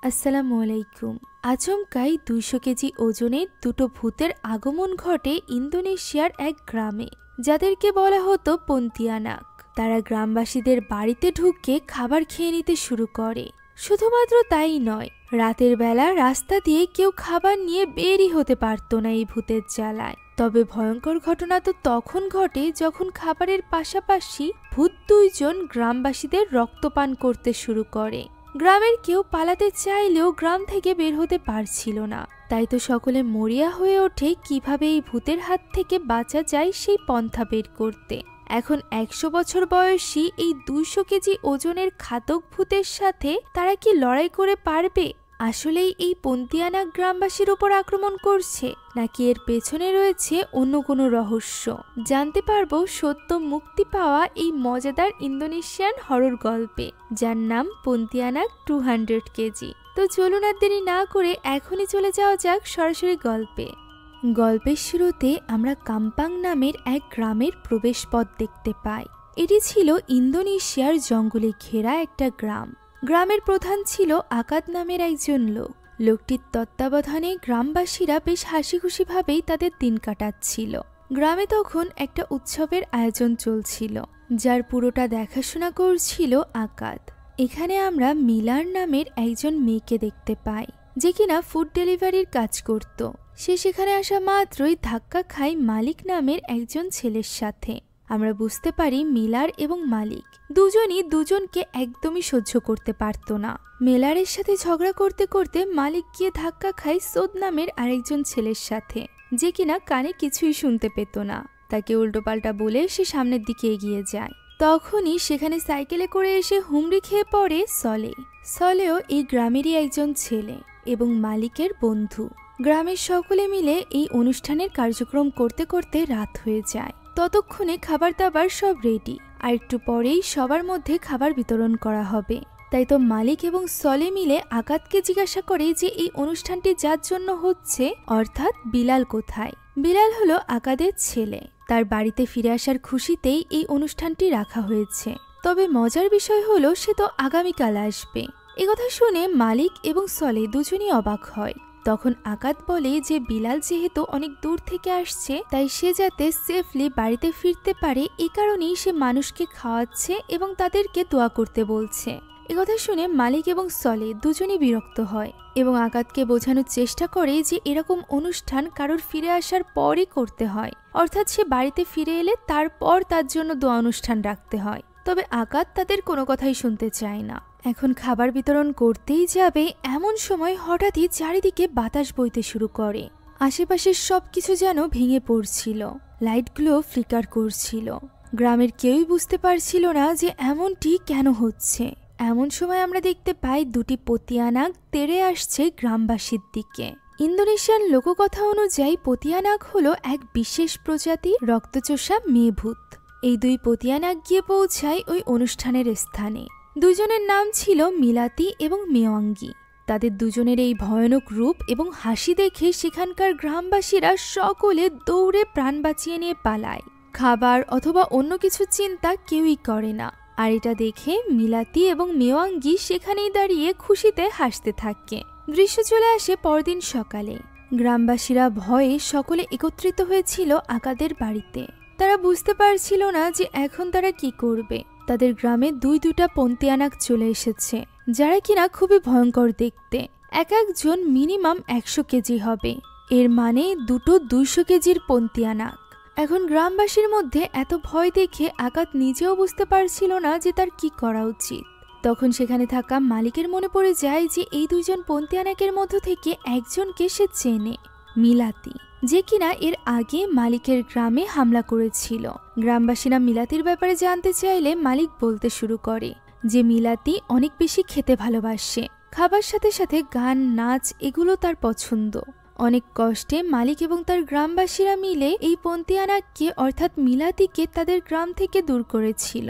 আসসালামু আলাইকুম। আচমকাই ২০০ কেজি ওজনের দুটো ভূতের আগমন ঘটে ইন্দোনেশিয়ার এক গ্রামে, যাদেরকে বলা হতো পন্তিয়ানাক। তারা গ্রামবাসীদের বাড়িতে ঢুকে খাবার খেয়ে নিতে শুরু করে। শুধুমাত্র তাই নয়, রাতের বেলা রাস্তা দিয়ে কেউ খাবার নিয়ে বেরই হতে পারত না এই ভূতের জ্বালায়। তবে ভয়ঙ্কর ঘটনা তো তখন ঘটে যখন খাবারের পাশাপাশি ভূত দুইজন গ্রামবাসীদের রক্তপান করতে শুরু করে। গ্রামের কেউ পালাতে চাইলেও গ্রাম থেকে বের হতে পারছিল না। তাই তো সকলে মরিয়া হয়ে ওঠে কিভাবে এই ভূতের হাত থেকে বাঁচা যায় সেই পন্থা বের করতে। এখন ১০০ বছর বয়সী এই ২০০ কেজি ওজনের ঘাতক ভূতের সাথে তারা কি লড়াই করে পারবে? আসলেই এই পন্তিয়ানাক গ্রামবাসীর উপর আক্রমণ করছে, নাকি এর পেছনে রয়েছে অন্য কোনো রহস্য? জানতে পারবো সত্য মুক্তি পাওয়া এই মজাদার ইন্দোনেশিয়ান হরর গল্পে, যার নাম পন্তিয়ানাক 200 কেজি। তো চলুন আর দেরি না করে এখনই চলে যাওয়া যাক সরাসরি গল্পে। গল্পের শুরুতে আমরা কাম্পাং নামের এক গ্রামের প্রবেশপথ দেখতে পাই। এটি ছিল ইন্দোনেশিয়ার জঙ্গলে ঘেরা একটা গ্রাম। গ্রামের প্রধান ছিল আকাদ নামের একজন লোক। লোকটির তত্ত্বাবধানে গ্রামবাসীরা বেশ হাসিখুশিভাবেই তাদের দিন কাটাচ্ছিল। গ্রামে তখন একটা উৎসবের আয়োজন চলছিল, যার পুরোটা দেখাশোনা করছিল আকাদ। এখানে আমরা মিলার নামের একজন মেয়েকে দেখতে পাই, যে কিনা ফুড ডেলিভারির কাজ করত। সে সেখানে আসা মাত্রই ধাক্কা খায় মালিক নামের একজন ছেলের সাথে। আমরা বুঝতে পারি মিলার এবং মালিক দুজনই দুজনকে একদমই সহ্য করতে পারত না। মিলারের সাথে ঝগড়া করতে করতে মালিক গিয়ে ধাক্কা খায় সোদ নামের আরেকজন ছেলের সাথে, যে কিনা কানে কিছুই শুনতে পেত না। তাকে উল্টোপাল্টা বলে সে সামনের দিকে এগিয়ে যায়। তখনই সেখানে সাইকেলে করে এসে হুমড়ি খেয়ে পড়ে সলে। সলেও এই গ্রামেরই একজন ছেলে এবং মালিকের বন্ধু। গ্রামের সকলে মিলে এই অনুষ্ঠানের কার্যক্রম করতে করতে রাত হয়ে যায়। ততক্ষণে খাবার দাবার সব রেডি, আর একটু পরেই সবার মধ্যে খাবার বিতরণ করা হবে। তাই তো মালিক এবং সলে মিলে আকাদকে জিজ্ঞাসা করে যে এই অনুষ্ঠানটি যার জন্য হচ্ছে, অর্থাৎ বিলাল কোথায়। বিলাল হলো আকাদের ছেলে। তার বাড়িতে ফিরে আসার খুশিতেই এই অনুষ্ঠানটি রাখা হয়েছে। তবে মজার বিষয় হলো সে তো আগামীকাল আসবে। একথা শুনে মালিক এবং সলে দুজনই অবাক হয়। তখন আকাদ বলে যে বিলাল যেহেতু অনেক দূর থেকে আসছে, তাই সে যাতে সেফলি বাড়িতে ফিরতে পারে এ কারণেই সে মানুষকে খাওয়াচ্ছে এবং তাদেরকে দোয়া করতে বলছে। একথা শুনে মালিক এবং সলে দুজনই বিরক্ত হয় এবং আকাদকে বোঝানোর চেষ্টা করে যে এরকম অনুষ্ঠান কারোর ফিরে আসার পরই করতে হয়, অর্থাৎ সে বাড়িতে ফিরে এলে তারপর তার জন্য দোয়া অনুষ্ঠান রাখতে হয়। তবে আকাদ তাদের কোনো কথাই শুনতে চায় না। এখন খাবার বিতরণ করতেই যাবে, এমন সময় হঠাৎই চারিদিকে বাতাস বইতে শুরু করে। আশেপাশের সবকিছু যেন ভেঙে পড়ছিল, লাইটগুলো ফ্লিকার করছিল। গ্রামের কেউই বুঝতে পারছিল না যে এমনটি কেন হচ্ছে। এমন সময় আমরা দেখতে পাই দুটি পতিয়ানাক তেড়ে আসছে গ্রামবাসীর দিকে। ইন্দোনেশিয়ান লোককথা অনুযায়ী পতিয়ানাক হলো এক বিশেষ প্রজাতি রক্তচোষা মেয়ে ভূত। এই দুই পতিয়ানাক গিয়ে পৌঁছায় ওই অনুষ্ঠানের স্থানে। দুজনের নাম ছিল মিলাতি এবং মেওয়াঙ্গি। তাদের দুজনের এই ভয়ানক রূপ এবং হাসি দেখে সেখানকার গ্রামবাসীরা সকলে দৌড়ে প্রাণ বাঁচিয়ে নিয়ে পালায়। খাবার অথবা অন্য কিছু চিন্তা কেউই করে না। আর এটা দেখে মিলাতি এবং মেওয়াঙ্গি সেখানেই দাঁড়িয়ে খুশিতে হাসতে থাকে। দৃশ্য চলে আসে পরদিন সকালে। গ্রামবাসীরা ভয়ে সকলে একত্রিত হয়েছিল আকাদের বাড়িতে। তারা বুঝতে পারছিল না যে এখন তারা কি করবে। তাদের গ্রামে দুটা পন্তিয়ানাক চলে এসেছে, যারা কিনা খুবই ভয়ঙ্কর দেখতে। এক একজন মিনিমাম ১০০ কেজি হবে। এর মানে দুটো ২০০ কেজির পন্তিয়ানাক। এখন গ্রামবাসীর মধ্যে এত ভয় দেখে আকাদ নিজেও বুঝতে পারছিল না যে তার কি করা উচিত। তখন সেখানে থাকা মালিকের মনে পড়ে যায় যে এই দুইজন পন্তিয়ানাকের মধ্য থেকে একজনকে সে চেনে, মিলাতি, যে কিনা এর আগে মালিকের গ্রামে হামলা করেছিল। গ্রামবাসীরা মিলাতির ব্যাপারে জানতে চাইলে মালিক বলতে শুরু করে যে মিলাতি অনেক বেশি খেতে ভালোবাসে। খাবার সাথে সাথে গান, নাচ এগুলো তার পছন্দ। অনেক কষ্টে মালিক এবং তার গ্রামবাসীরা মিলে এই পন্তিয়ানাককে অর্থাৎ মিলাতিকে তাদের গ্রাম থেকে দূর করেছিল।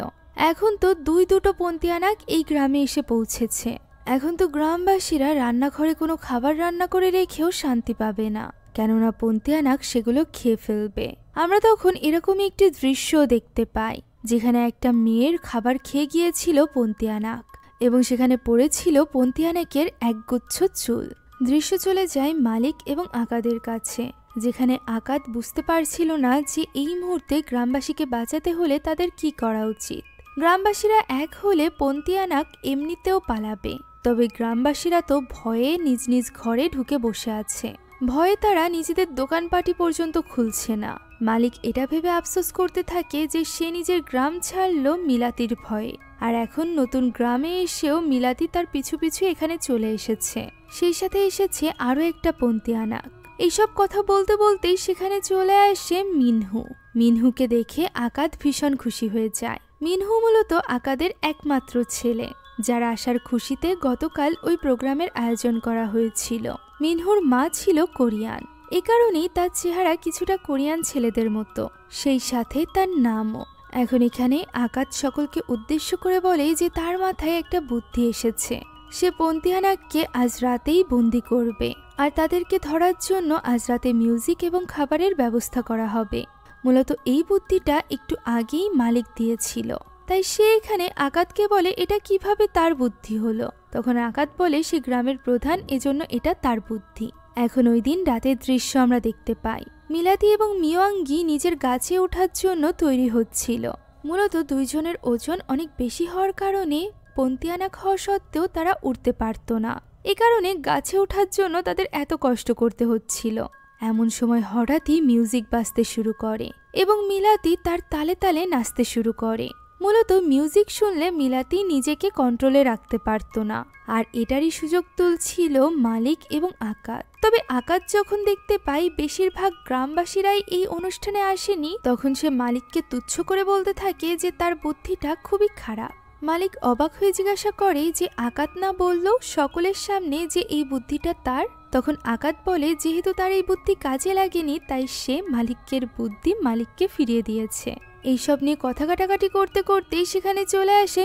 এখন তো দুটো পন্তিয়ানাক এই গ্রামে এসে পৌঁছেছে। এখন তো গ্রামবাসীরা রান্নাঘরে কোনো খাবার রান্না করে রেখেও শান্তি পাবে না, কেননা পন্তিয়ানাক সেগুলো খেয়ে ফেলবে। আমরা তখন এরকমই একটি দৃশ্য দেখতে পাই, যেখানে একটা মেয়ের খাবার খেয়ে গিয়েছিল পন্তিয়ানাক এবং সেখানে পড়েছিল পন্তিয়ানাকের একগুচ্ছ চুল। দৃশ্য চলে যায় মালিক এবং আকাদের কাছে, যেখানে আকাদ বুঝতে পারছিল না যে এই মুহূর্তে গ্রামবাসীকে বাঁচাতে হলে তাদের কি করা উচিত। গ্রামবাসীরা এক হলে পন্তিয়ানাক এমনিতেও পালাবে, তবে গ্রামবাসীরা তো ভয়ে নিজ নিজ ঘরে ঢুকে বসে আছে। ভয়ে তারা নিজেদের দোকানপাটি পর্যন্ত খুলছে না। মালিক এটা ভেবে আফসোস করতে থাকে যে সে নিজের গ্রাম ছাড়ল মিলাতির ভয়ে, আর এখন নতুন গ্রামে এসেও মিলাতি তার পিছু পিছু এখানে চলে এসেছে। সেই সাথে এসেছে আরো একটা পন্তিয়ানাক। এইসব কথা বলতে বলতেই সেখানে চলে আসে মিনহু। মিনহুকে দেখে আকাদ ভীষণ খুশি হয়ে যায়। মিনহু মূলত আকাদের একমাত্র ছেলে, যার আসার খুশিতে গতকাল ওই প্রোগ্রামের আয়োজন করা হয়েছিল। মিনহুর মা ছিল কোরিয়ান, এ কারণেই তার চেহারা কিছুটা কোরিয়ান ছেলেদের মতো, সেই সাথে তার নামও। এখন এখানে আকাদ সকলকে উদ্দেশ্য করে বলে যে তার মাথায় একটা বুদ্ধি এসেছে। সে পন্তিয়ানাককে আজ রাতেই বন্দি করবে, আর তাদেরকে ধরার জন্য আজ রাতে মিউজিক এবং খাবারের ব্যবস্থা করা হবে। মূলত এই বুদ্ধিটা একটু আগেই মালিক দিয়েছিল, তাই সে এখানে আকাদকে বলে এটা কিভাবে তার বুদ্ধি হলো। তখন আকাদ বলে সে গ্রামের প্রধান, এজন্য এটা তার বুদ্ধি। এখন ওই দিন রাতের দৃশ্য আমরা দেখতে পাই। মিলাতি এবং মিওয়াঙ্গি নিজের গাছে ওঠার জন্য তৈরি হচ্ছিল। মূলত দুইজনের ওজন অনেক বেশি হওয়ার কারণে পন্তিয়ানাক হওয়া সত্ত্বেও তারা উঠতে পারত না। এ কারণে গাছে ওঠার জন্য তাদের এত কষ্ট করতে হচ্ছিল। এমন সময় হঠাৎই মিউজিক বাজতে শুরু করে এবং মিলাতি তার তালে তালে নাচতে শুরু করে। মূলত মিউজিক শুনলে মিলাতি নিজেকে কন্ট্রোলে রাখতে পারত না, আর এটারই সুযোগ তুলছিল মালিক এবং আকাদ। তবে আকাদ যখন দেখতে পাই বেশিরভাগ গ্রামবাসীরাই এই অনুষ্ঠানে আসেনি, তখন সে মালিককে তুচ্ছ করে বলতে থাকে যে তার বুদ্ধিটা খুবই খারাপ। মালিক অবাক হয়ে জিজ্ঞাসা করে যে আকাদ না বললেও সকলের সামনে যে এই বুদ্ধিটা তার। তখন আকাদ বলে যেহেতু তার এই বুদ্ধি কাজে লাগেনি, তাই সে মালিকের বুদ্ধি মালিককে ফিরিয়ে দিয়েছে। এইসব নিয়ে কথা কাটাকাটি করতে করতেই সেখানে চলে আসে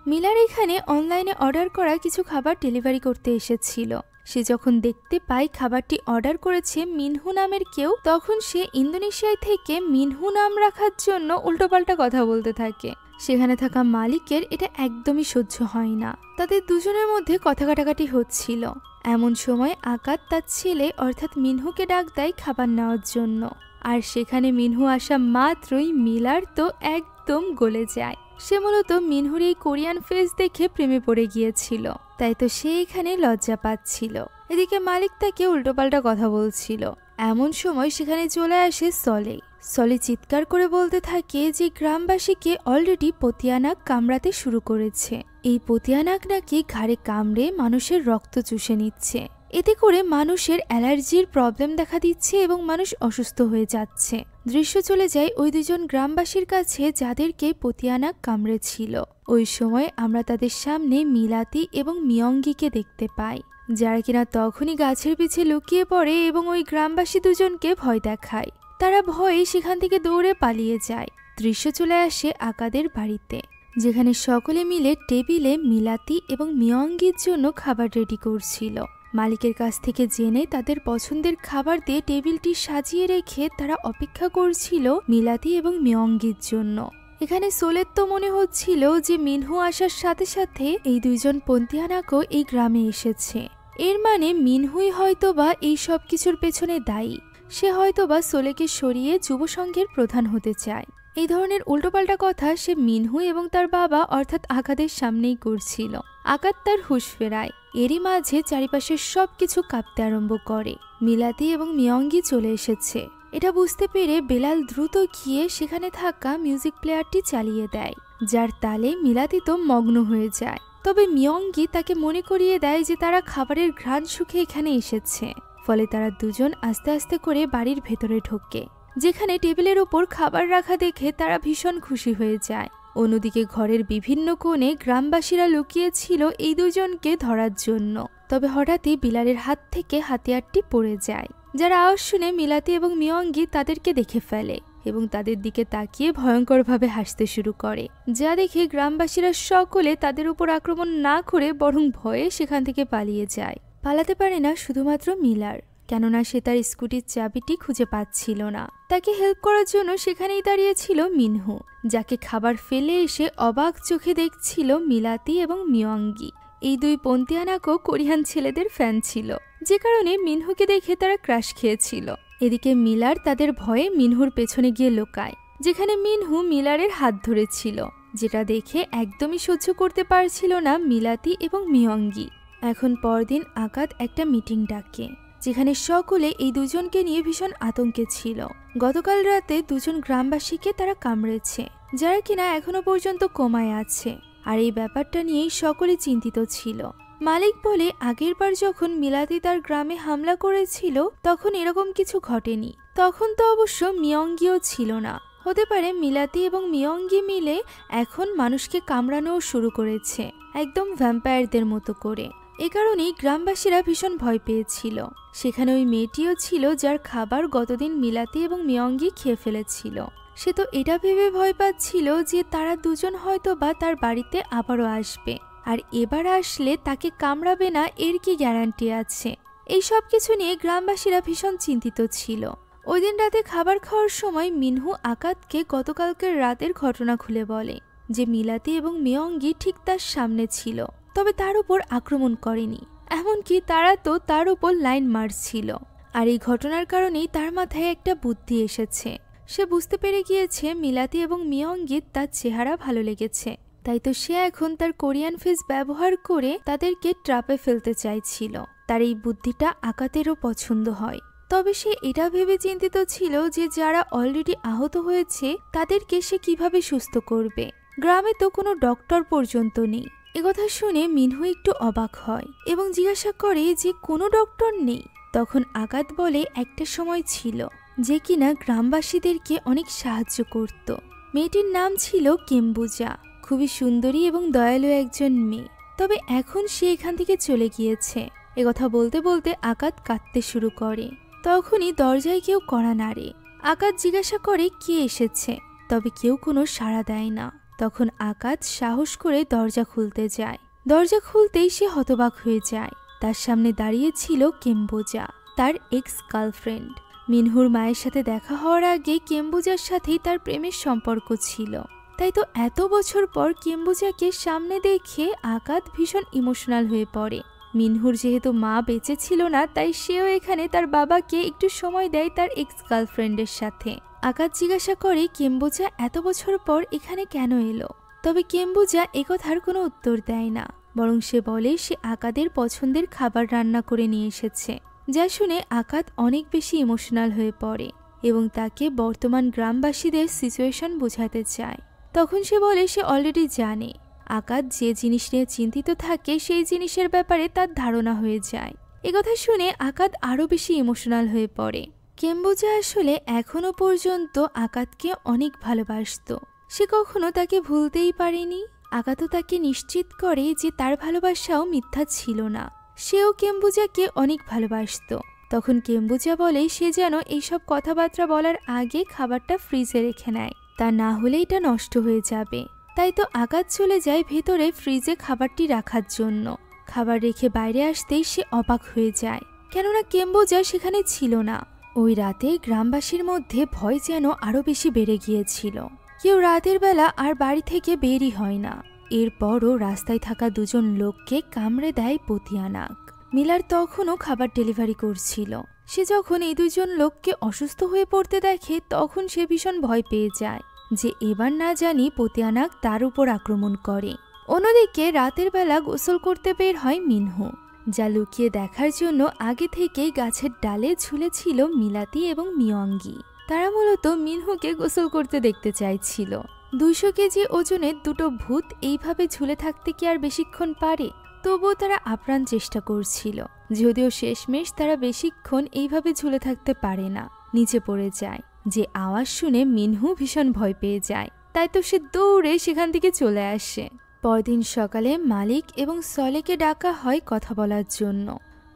মিলার এখানে অনলাইনে অর্ডার করা কিছু খাবার ডেলিভারি করতে এসেছিল। সে যখন দেখতে পায় খাবারটি অর্ডার করেছে মিনহু নামের কেউ, তখন সে ইন্দোনেশিয়ায় থেকে মিনহু নাম রাখার জন্য উল্টোপাল্টা কথা বলতে থাকে। সেখানে থাকা মালিকের এটা একদমই সহ্য হয় না। তাদের দুজনের মধ্যে কথা কাটাকাটি হচ্ছিল। এমন সময় আকাদ তার ছেলে অর্থাৎ মিনহুকে ডাক দেয় খাবার নেওয়ার জন্য, আর সেখানে মিনহু আসা মাত্রই মিলার তো একদম গলে যায়। সে মূলত মিনহুর এই কোরিয়ান ফেস দেখে প্রেমে পড়ে গিয়েছিল, তাই তো সে এখানে লজ্জা পাচ্ছিল। এদিকে মালিক তাকে উল্টোপাল্টা কথা বলছিল। এমন সময় সেখানে চলে আসে সলে চিৎকার করে বলতে থাকে যে গ্রামবাসীকে অলরেডি পতিয়ানাক কামড়াতে শুরু করেছে। এই পতিয়ানাক নাকি ঘাড়ে কামড়ে মানুষের রক্ত চুষে নিচ্ছে। এতে করে মানুষের অ্যালার্জির প্রবলেম দেখা দিচ্ছে এবং মানুষ অসুস্থ হয়ে যাচ্ছে। দৃশ্য চলে যায় ওই দুজন গ্রামবাসীর কাছে যাদেরকে পতিয়ানাক কামড়েছিল। ওই সময় আমরা তাদের সামনে মিলাতি এবং মিয়ঙ্গিকে দেখতে পাই, যারা কিনা তখনই গাছের পিছে লুকিয়ে পড়ে এবং ওই গ্রামবাসী দুজনকে ভয় দেখায়। তারা ভয়ে সেখান থেকে দৌড়ে পালিয়ে যায়। দৃশ্য চলে আসে আকাদের বাড়িতে, যেখানে সকলে মিলে টেবিলে মিলাতি এবং মিয়ঙ্গির জন্য খাবার রেডি করছিল। মালিকের কাছ থেকে জেনে তাদের পছন্দের খাবার দিয়ে টেবিলটি সাজিয়ে রেখে তারা অপেক্ষা করছিল মিলাতি এবং মিয়ঙ্গির জন্য। এখানে সোলের তো মনে হচ্ছিল যে মিনহু আসার সাথে সাথে এই দুইজন পন্তিয়ানাকও এই গ্রামে এসেছে। এর মানে মিনহুই হয়তোবা এই সব কিছুর পেছনে দায়ী। সে হয়তোবা সোলেকে সরিয়ে যুব সংঘের প্রধান হতে চায়। এই ধরনের উল্টোপাল্টা কথা সে মিনহু এবং তার বাবা অর্থাৎ আকাদের সামনেই করছিল। আকাদ তার হুঁশ ফেরায়। এরই মাঝে চারিপাশের সবকিছু কাঁপতে আরম্ভ করে। মিলাতি এবং মিয়ঙ্গি চলে এসেছে। এটা বুঝতে পেরে বেলাল দ্রুত গিয়ে সেখানে থাকা মিউজিক প্লেয়ারটি চালিয়ে দেয়, যার তালে মিলাতি তো মগ্ন হয়ে যায়। তবে মিয়ঙ্গি তাকে মনে করিয়ে দেয় যে তারা খাবারের ঘ্রাণ শুকে এখানে এসেছে। ফলে তারা দুজন আস্তে আস্তে করে বাড়ির ভেতরে ঢোকে, যেখানে টেবিলের উপর খাবার রাখা দেখে তারা ভীষণ খুশি হয়ে যায়। অন্যদিকে ঘরের বিভিন্ন কোণে গ্রামবাসীরা লুকিয়েছিল এই দুজনকে ধরার জন্য। তবে হঠাৎই বিলালের হাত থেকে হাতিয়ারটি পড়ে যায়, যার আওয়াজ শুনে মিলাতি এবং মিয়ঙ্গি তাদেরকে দেখে ফেলে এবং তাদের দিকে তাকিয়ে ভয়ঙ্করভাবে হাসতে শুরু করে, যা দেখে গ্রামবাসীরা সকলে তাদের উপর আক্রমণ না করে বরং ভয়ে সেখান থেকে পালিয়ে যায়। পালাতে পারে না শুধুমাত্র কেননা সে তার স্কুটির চাবিটি খুঁজে পাচ্ছিল না। তাকে হেল্প করার জন্য সেখানেই দাঁড়িয়েছিল মিনহু, যাকে খাবার ফেলে এসে অবাক চোখে দেখছিল মিলাতি এবং মিয়ঙ্গি। এই দুই পন্তিয়ানাকও কোরিয়ান ছেলেদের ফ্যান ছিল, যে কারণে মিনহুকে দেখে তারা ক্রাশ খেয়েছিল। এদিকে মিলার তাদের ভয়ে মিনহুর পেছনে গিয়ে লুকায়, যেখানে মিনহু মিলারের হাত ধরেছিল, যেটা দেখে একদমই সহ্য করতে পারছিল না মিলাতি এবং মিয়ঙ্গি। এখন পরদিন আকাত একটা মিটিং ডাকে, যেখানে সকলে এই দুজনকে নিয়ে ভীষণ আতঙ্কে ছিল। গতকাল রাতে দুজন গ্রামবাসীকে তারা কামড়েছে, যারা কিনা এখনো পর্যন্ত কোমায় আছে, আর এই ব্যাপারটা নিয়েই সকলে চিন্তিত ছিল। মালিক বলে আগের বার যখন মিলাতি তার গ্রামে হামলা করেছিল তখন এরকম কিছু ঘটেনি, তখন তো অবশ্য মিয়ঙ্গিও ছিল না। হতে পারে মিলাতি এবং মিয়ঙ্গি মিলে এখন মানুষকে কামড়ানোও শুরু করেছে, একদম ভ্যাম্পায়ারদের মতো করে। এ কারণেই গ্রামবাসীরা ভীষণ ভয় পেয়েছিল। সেখানে ওই মেয়েটিও ছিল যার খাবার গতদিন মিলাতি এবং মিয়ঙ্গি খেয়ে ফেলেছিল। সে তো এটা ভেবে ভয় পাচ্ছিল যে তারা দুজন হয়তো বা তার বাড়িতে আবারও আসবে, আর এবার আসলে তাকে কামড়াবে না এর কি গ্যারান্টি আছে। এই সব কিছু নিয়ে গ্রামবাসীরা ভীষণ চিন্তিত ছিল। ওই দিন রাতে খাবার খাওয়ার সময় মিনহু আকাতকে গতকালকের রাতের ঘটনা খুলে বলে যে মিলাতি এবং মিয়ঙ্গি ঠিক তার সামনে ছিল, তবে তার উপর আক্রমণ করেনি, এমনকি তারা তো তার উপর লাইন মারছিল। আর এই ঘটনার কারণেই তার মাথায় একটা বুদ্ধি এসেছে। সে বুঝতে পেরে গিয়েছে মিলাতি এবং মিয়ঙ্গির তার চেহারা ভালো লেগেছে, তাই তো সে এখন তার কোরিয়ান ফেস ব্যবহার করে তাদেরকে ট্রাপে ফেলতে চাইছিল। তার এই বুদ্ধিটা আকাতেরও পছন্দ হয়, তবে সে এটা ভেবে চিন্তিত ছিল যে যারা অলরেডি আহত হয়েছে তাদেরকে সে কিভাবে সুস্থ করবে। গ্রামে তো কোনো ডক্টর পর্যন্ত নেই। একথা শুনে মিনহু একটু অবাক হয় এবং জিজ্ঞাসা করে যে কোনো ডক্টর নেই। তখন আকাত বলে একটা সময় ছিল যে কিনা গ্রামবাসীদেরকে অনেক সাহায্য করত। মেয়েটির নাম ছিল কেম্বুজা, খুবই সুন্দরী এবং দয়ালু একজন মেয়ে, তবে এখন সে এখান থেকে চলে গিয়েছে। একথা বলতে বলতে আকাত কাঁদতে শুরু করে। তখনই দরজায় কেউ কড়া নাড়ে। আকাত জিজ্ঞাসা করে কে এসেছে, তবে কেউ কোনো সাড়া দেয় না। তখন আকাত সাহস করে দরজা খুলতে যায়। দরজা খুলতেই সে হতবাক হয়ে যায়। তার সামনে দাঁড়িয়ে ছিল কেম্বোজা, তার এক্স গার্লফ্রেন্ড। মিনহুর মায়ের সাথে দেখা হওয়ার আগে কেম্বোজার সাথেই তার প্রেমের সম্পর্ক ছিল, তাই তো এত বছর পর কেম্বোজাকে সামনে দেখে আকাত ভীষণ ইমোশনাল হয়ে পড়ে। মিনহুর যেহেতু মা বেঁচে ছিল না, তাই সেও এখানে তার বাবাকে একটু সময় দেয় তার এক্স গার্লফ্রেন্ডের সাথে। আকাত জিজ্ঞাসা করে কেম্বোজা এত বছর পর এখানে কেন এলো, তবে কেম্বোজা একথার কোনো উত্তর দেয় না, বরং সে বলে সে আকাদের পছন্দের খাবার রান্না করে নিয়ে এসেছে। যা শুনে আকাত অনেক বেশি ইমোশনাল হয়ে পড়ে এবং তাকে বর্তমান গ্রামবাসীদের সিচুয়েশন বোঝাতে চায়। তখন সে বলে সে অলরেডি জানে আকাত যে জিনিস নিয়ে চিন্তিত থাকে সেই জিনিসের ব্যাপারে তার ধারণা হয়ে যায়। একথা শুনে আকাত আরও বেশি ইমোশনাল হয়ে পড়ে। কেম্বোজা আসলে এখনো পর্যন্ত আকাতকে অনেক ভালোবাসত, সে কখনো তাকে ভুলতেই পারেনি। আকাতও তাকে নিশ্চিত করে যে তার ভালোবাসাও মিথ্যা ছিল না, সেও কেম্বোজাকে অনেক ভালোবাসত। তখন কেম্বোজা বলে সে যেন এইসব কথাবার্তা বলার আগে খাবারটা ফ্রিজে রেখে নেয়, তা না হলে এটা নষ্ট হয়ে যাবে। তাই তো আকাত চলে যায় ভেতরে ফ্রিজে খাবারটি রাখার জন্য। খাবার রেখে বাইরে আসতেই সে অবাক হয়ে যায়, কেননা কেম্বোজা সেখানে ছিল না। ওই রাতে গ্রামবাসীর মধ্যে ভয় যেন আরো বেশি বেড়ে গিয়েছিল। কেউ রাতের বেলা আর বাড়ি থেকে বেরই হয় না। এরপরও রাস্তায় থাকা দুজন লোককে কামড়ে দেয় পতিয়ানাক। মিলার তখনও খাবার ডেলিভারি করছিল। সে যখন এই দুজন লোককে অসুস্থ হয়ে পড়তে দেখে তখন সে ভীষণ ভয় পেয়ে যায় যে এবার না জানি পতিয়ানাক তার উপর আক্রমণ করে। অন্যদিকে রাতের বেলা গোসল করতে বের হয় মিনহু, যা লুকিয়ে দেখার জন্য আগে থেকেই গাছের ডালে ঝুলেছিল মিলাতি এবং মিয়ঙ্গি। তারা মূলত মিনহুকে গোসল করতে দেখতে চাইছিল। 200 কেজি ওজনের দুটো ভূত এইভাবে ঝুলে থাকতে কি আর বেশিক্ষণ পারে? তবুও তারা আপ্রাণ চেষ্টা করছিল, যদিও শেষমেশ তারা বেশিক্ষণ এইভাবে ঝুলে থাকতে পারে না, নিচে পড়ে যায়। যে আওয়াজ শুনে মিনহু ভীষণ ভয় পেয়ে যায়, তাই তো সে দৌড়ে সেখান থেকে চলে আসে। পরদিন সকালে মালিক এবং সলেকে ডাকা হয় কথা বলার জন্য।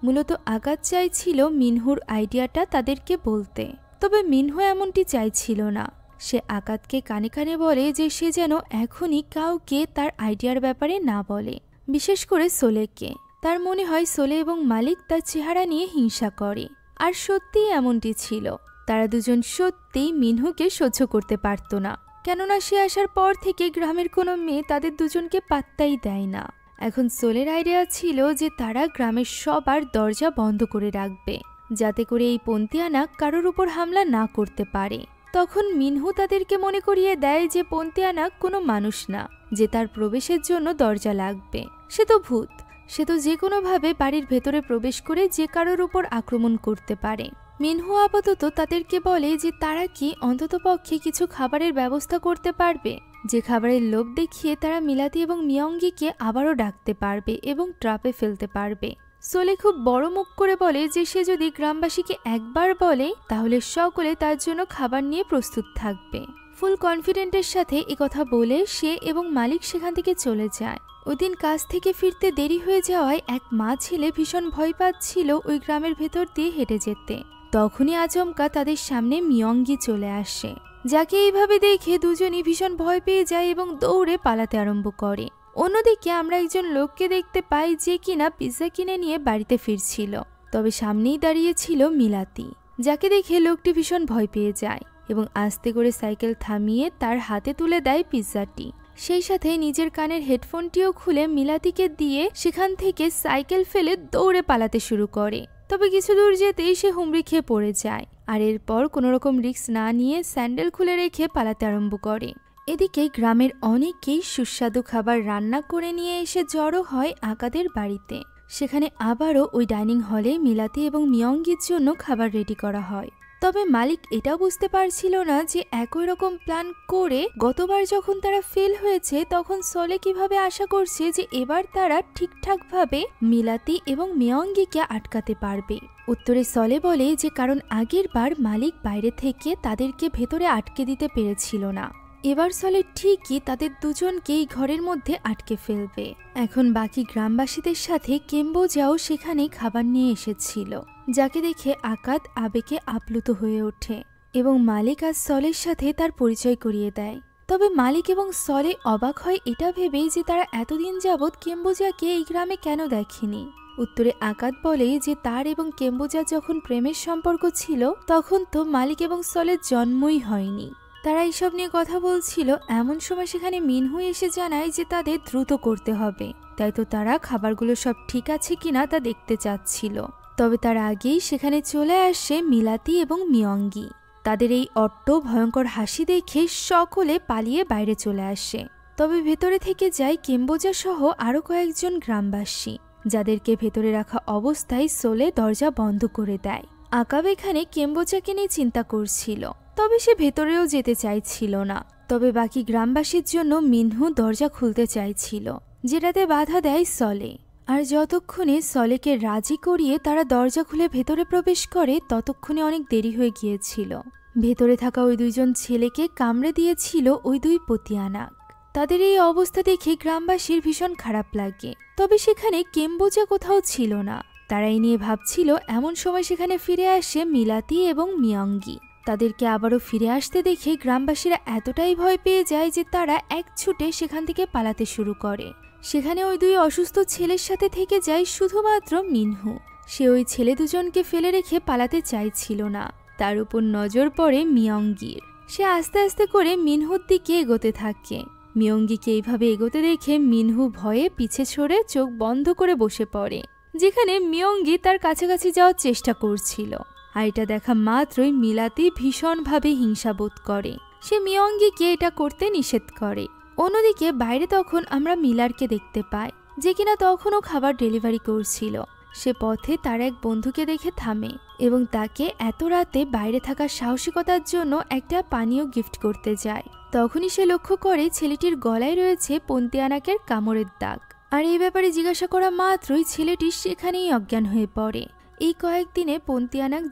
মূলত আকাত চাইছিল মিনহুর আইডিয়াটা তাদেরকে বলতে, তবে মিনহু এমনটি চাইছিল না। সে আকাতকে কানে কানে বলে যে সে যেন এখনই কাউকে তার আইডিয়ার ব্যাপারে না বলে, বিশেষ করে সোলেকে। তার মনে হয় সোলে এবং মালিক তার চেহারা নিয়ে হিংসা করে। আর সত্যিই এমনটি ছিল। তারা দুজন সত্যিই মিনহুকে সহ্য করতে পারত না, কেননা সে আসার পর থেকে গ্রামের কোনো মেয়ে তাদের দুজনকে পাত্তাই দেয় না। এখন সোলের আইডিয়া ছিল যে তারা গ্রামের সবার দরজা বন্ধ করে রাখবে, যাতে করে এই পন্তিয়ানা কারোর উপর হামলা না করতে পারে। তখন মিনহু তাদেরকে মনে করিয়ে দেয় যে পন্তিয়ানা কোনো মানুষ না, যে তার প্রবেশের জন্য দরজা লাগবে। সে তো ভূত, সে তো যে কোনোভাবে বাড়ির ভেতরে প্রবেশ করে যে কারোর উপর আক্রমণ করতে পারে। মিনহু আপাতত তাদেরকে বলে যে তারা কি অন্ততপক্ষে কিছু খাবারের ব্যবস্থা করতে পারবে, যে খাবারের লোভ দেখিয়ে তারা মিলাতি এবং মিয়ঙ্গিকে আবারও ডাকতে পারবে এবং ট্রাপে ফেলতে পারবে। সোলে খুব বড় মুখ করে বলে যে সে যদি গ্রামবাসীকে একবার বলে তাহলে সকলে তার জন্য খাবার নিয়ে প্রস্তুত থাকবে। ফুল কনফিডেন্টের সাথে একথা বলে সে এবং মালিক সেখান থেকে চলে যায়। ওই দিন কাজ থেকে ফিরতে দেরি হয়ে যাওয়ায় এক মা ছেলে ভীষণ ভয় পাচ্ছিল ওই গ্রামের ভেতর দিয়ে হেঁটে যেতে। তখনই আচমকা তাদের সামনে মিয়ঙ্গি চলে আসে, যাকে এইভাবে দেখে দুজনই ভীষণ ভয় পেয়ে যায় এবং দৌড়ে পালাতে আরম্ভ করে। অন্যদিকে আমরা একজন লোককে দেখতে পাই যে কিনা পিৎজা কিনে নিয়ে বাড়িতে ফিরছিল, তবে সামনেই দাঁড়িয়ে ছিল মিলাতি, যাকে দেখে লোকটি ভীষণ ভয় পেয়ে যায় এবং আস্তে করে সাইকেল থামিয়ে তার হাতে তুলে দেয় পিৎজাটি। সেই সাথে নিজের কানের হেডফোনটিও খুলে মিলাতিকে দিয়ে সেখান থেকে সাইকেল ফেলে দৌড়ে পালাতে শুরু করে। তবে কিছু দূর যেতেই সে হুমড়ি খেয়ে পড়ে যায়, আর এরপর কোনোরকম রিস্ক না নিয়ে স্যান্ডেল খুলে রেখে পালাতে আরম্ভ করে। এদিকে গ্রামের অনেকেই সুস্বাদু খাবার রান্না করে নিয়ে এসে জড়ো হয় আকাদের বাড়িতে। সেখানে আবারও ওই ডাইনিং হলে মিলাতি এবং মিয়ঙ্গির জন্য খাবার রেডি করা হয়। তবে মালিক এটাও বুঝতে পারছিল না যে একই রকম প্ল্যান করে গতবার যখন তারা ফেল হয়েছে তখন সোলে কিভাবে আশা করছে যে এবার তারা ঠিকঠাকভাবে মিলাতি এবং মিয়ঙ্গিকে আটকাতে পারবে। উত্তরে সোলে বলে যে কারণ আগের বার মালিক বাইরে থেকে তাদেরকে ভেতরে আটকে দিতে পেরেছিল না, এবার সোলে ঠিকই তাদের দুজনকে এই ঘরের মধ্যে আটকে ফেলবে। এখন বাকি গ্রামবাসীদের সাথে কেম্বোজাও সেখানে খাবার নিয়ে এসেছিল, যাকে দেখে আকাদ আবেগে আপ্লুত হয়ে ওঠে এবং মালিক আর সোলের সাথে তার পরিচয় করিয়ে দেয়। তবে মালিক এবং সোলে অবাক হয় এটা ভেবে যে তারা এতদিন যাবৎ কেম্বোজাকে এই গ্রামে কেন দেখেনি। উত্তরে আকাদ বলে যে তার এবং কেম্বোজার যখন প্রেমের সম্পর্ক ছিল তখন তো মালিক এবং সোলের জন্মই হয়নি। তারা এইসব নিয়ে কথা বলছিল, এমন সময় সেখানে মিনহু এসে জানায় যে তাদের দ্রুত করতে হবে, তাই তো তারা খাবারগুলো সব ঠিক আছে কিনা তা দেখতে চাচ্ছিল। তবে তার আগেই সেখানে চলে আসে মিলাতি এবং মিয়ঙ্গি। তাদের এই অট্ট ভয়ঙ্কর হাসি দেখে সকলে পালিয়ে বাইরে চলে আসে। তবে ভেতরে থেকে যায় কেম্বোজা সহ আরো কয়েকজন গ্রামবাসী, যাদেরকে ভেতরে রাখা অবস্থায় সোলে দরজা বন্ধ করে দেয়। আকাব এখানে কেম্বোজাকে নিয়ে চিন্তা করছিল, তবে সে ভেতরেও যেতে চাইছিল না। তবে বাকি গ্রামবাসীর জন্য মিনহু দরজা খুলতে চাইছিল, যেটাতে বাধা দেয় সোলে। আর যতক্ষণে সোলেকে রাজি করিয়ে তারা দরজা খুলে ভেতরে প্রবেশ করে ততক্ষণে অনেক দেরি হয়ে গিয়েছিল। ভেতরে থাকা ওই দুইজন ছেলেকে কামড়ে দিয়েছিল ওই দুই পতিয়ানাক। তাদের এই অবস্থা দেখে গ্রামবাসীর ভীষণ খারাপ লাগে। তবে সেখানে কেম্বোজা কোথাও ছিল না। তারা এই নিয়ে ভাবছিল, এমন সময় সেখানে ফিরে আসে মিলাতি এবং মিয়ঙ্গি। তাদেরকে আবারও ফিরে আসতে দেখে গ্রামবাসীরা এতটাই ভয় পেয়ে যায় যে তারা এক ছুটে সেখান থেকে পালাতে শুরু করে। সেখানে ওই দুই অসুস্থ ছেলের সাথে থেকে যায় শুধুমাত্র মিনহু। সে ওই ছেলে দুজনকে ফেলে রেখে পালাতে চাইছিল না। তার উপর নজর পড়ে মিয়ঙ্গির। সে আস্তে আস্তে করে মিনহুর দিকে এগোতে থাকে। মিয়ঙ্গিকে এইভাবে এগোতে দেখে মিনহু ভয়ে পিছে সরে চোখ বন্ধ করে বসে পড়ে, যেখানে মিয়ঙ্গি তার কাছাকাছি যাওয়ার চেষ্টা করছিল। আর এটা দেখা মাত্রই মিলাতি ভীষণভাবে হিংসাবোধ করে। সে মিয়ঙ্গিকে এটা করতে নিষেধ করে। অন্যদিকে বাইরে তখন আমরা মিলারকে দেখতে পাই, যে কিনা তখনও খাবার ডেলিভারি করছিল। সে পথে তার এক বন্ধুকে দেখে থামে এবং তাকে এত রাতে বাইরে থাকার সাহসিকতার জন্য একটা পানীয় গিফট করতে যায়। তখনই সে লক্ষ্য করে ছেলেটির গলায় রয়েছে পন্তিয়ানাকের কামড়ের দাগ। আর এই ব্যাপারে জিজ্ঞাসা করা মাত্রই ছেলেটি সেখানেই অজ্ঞান হয়ে পড়ে। এই কয়েকদিনে পন্তিয়ানাক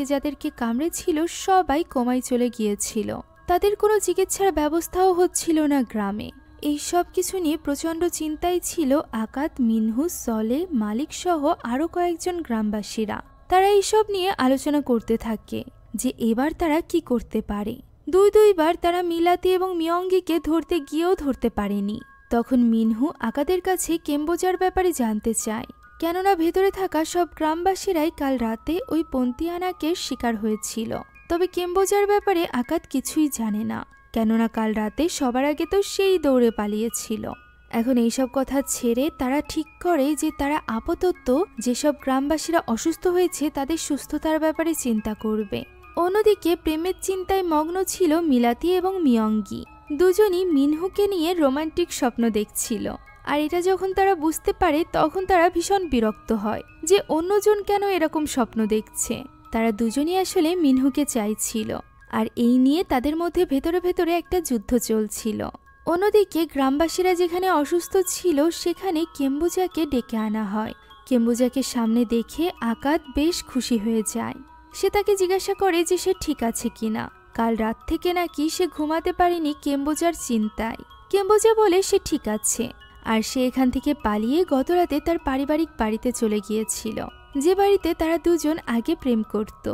যাদেরকে কামড়েছিল সবাই কোমায় চলে গিয়েছিল। তাদের কোনো চিকিৎসার ব্যবস্থাও হচ্ছিল না গ্রামে। এই সব কিছু নিয়ে প্রচণ্ড চিন্তায় ছিল আকাদ, মিনহু, সোলে, মালিক সহ আরো কয়েকজন গ্রামবাসীরা। তারা এইসব নিয়ে আলোচনা করতে থাকে যে এবার তারা কি করতে পারে। দুইবার তারা মিলাতি এবং মিয়ঙ্গিকে ধরতে গিয়েও ধরতে পারেনি। তখন মিনহু আকাদের কাছে কেম্বোজার ব্যাপারে জানতে চায়। কেননা ভেতরে থাকা সব গ্রামবাসীরাই কাল রাতে ওই পন্তিয়ানাকের শিকার হয়েছিল। তবে কেম্বোজার ব্যাপারে আকাত কিছুই জানে না, কেননা কাল রাতে সবার আগে তো সেই দৌড়ে পালিয়েছিল। এখন এইসব কথা ছেড়ে তারা ঠিক করে যে তারা আপাতত যেসব গ্রামবাসীরা অসুস্থ হয়েছে তাদের সুস্থতার ব্যাপারে চিন্তা করবে। অন্যদিকে প্রেমের চিন্তায় মগ্ন ছিল মিলাতি এবং মিয়ঙ্গি। দুজনই মিনহুকে নিয়ে রোমান্টিক স্বপ্ন দেখছিল। আর এটা যখন তারা বুঝতে পারে তখন তারা ভীষণ বিরক্ত হয় যে অন্যজন কেন এরকম স্বপ্ন দেখছে। তারা দুজনই আসলে মিনহুকে চাইছিল, আর এই নিয়ে তাদের মধ্যে ভেতরে ভেতরে একটা যুদ্ধ চলছিল। অন্যদিকে গ্রামবাসীরা যেখানে অসুস্থ ছিল সেখানে কেম্বোজাকে ডেকে আনা হয়। কেম্বোজাকে সামনে দেখে আকাত বেশ খুশি হয়ে যায়। সে তাকে জিজ্ঞাসা করে যে সে ঠিক আছে কিনা। কাল রাত থেকে নাকি সে ঘুমাতে পারেনি কেম্বোজার চিন্তায়। কেম্বোজা বলে সে ঠিক আছে, আর সে এখান থেকে পালিয়ে গতরাতে তার পারিবারিক বাড়িতে চলে গিয়েছিল, যে বাড়িতে তারা দুজন আগে প্রেম করত।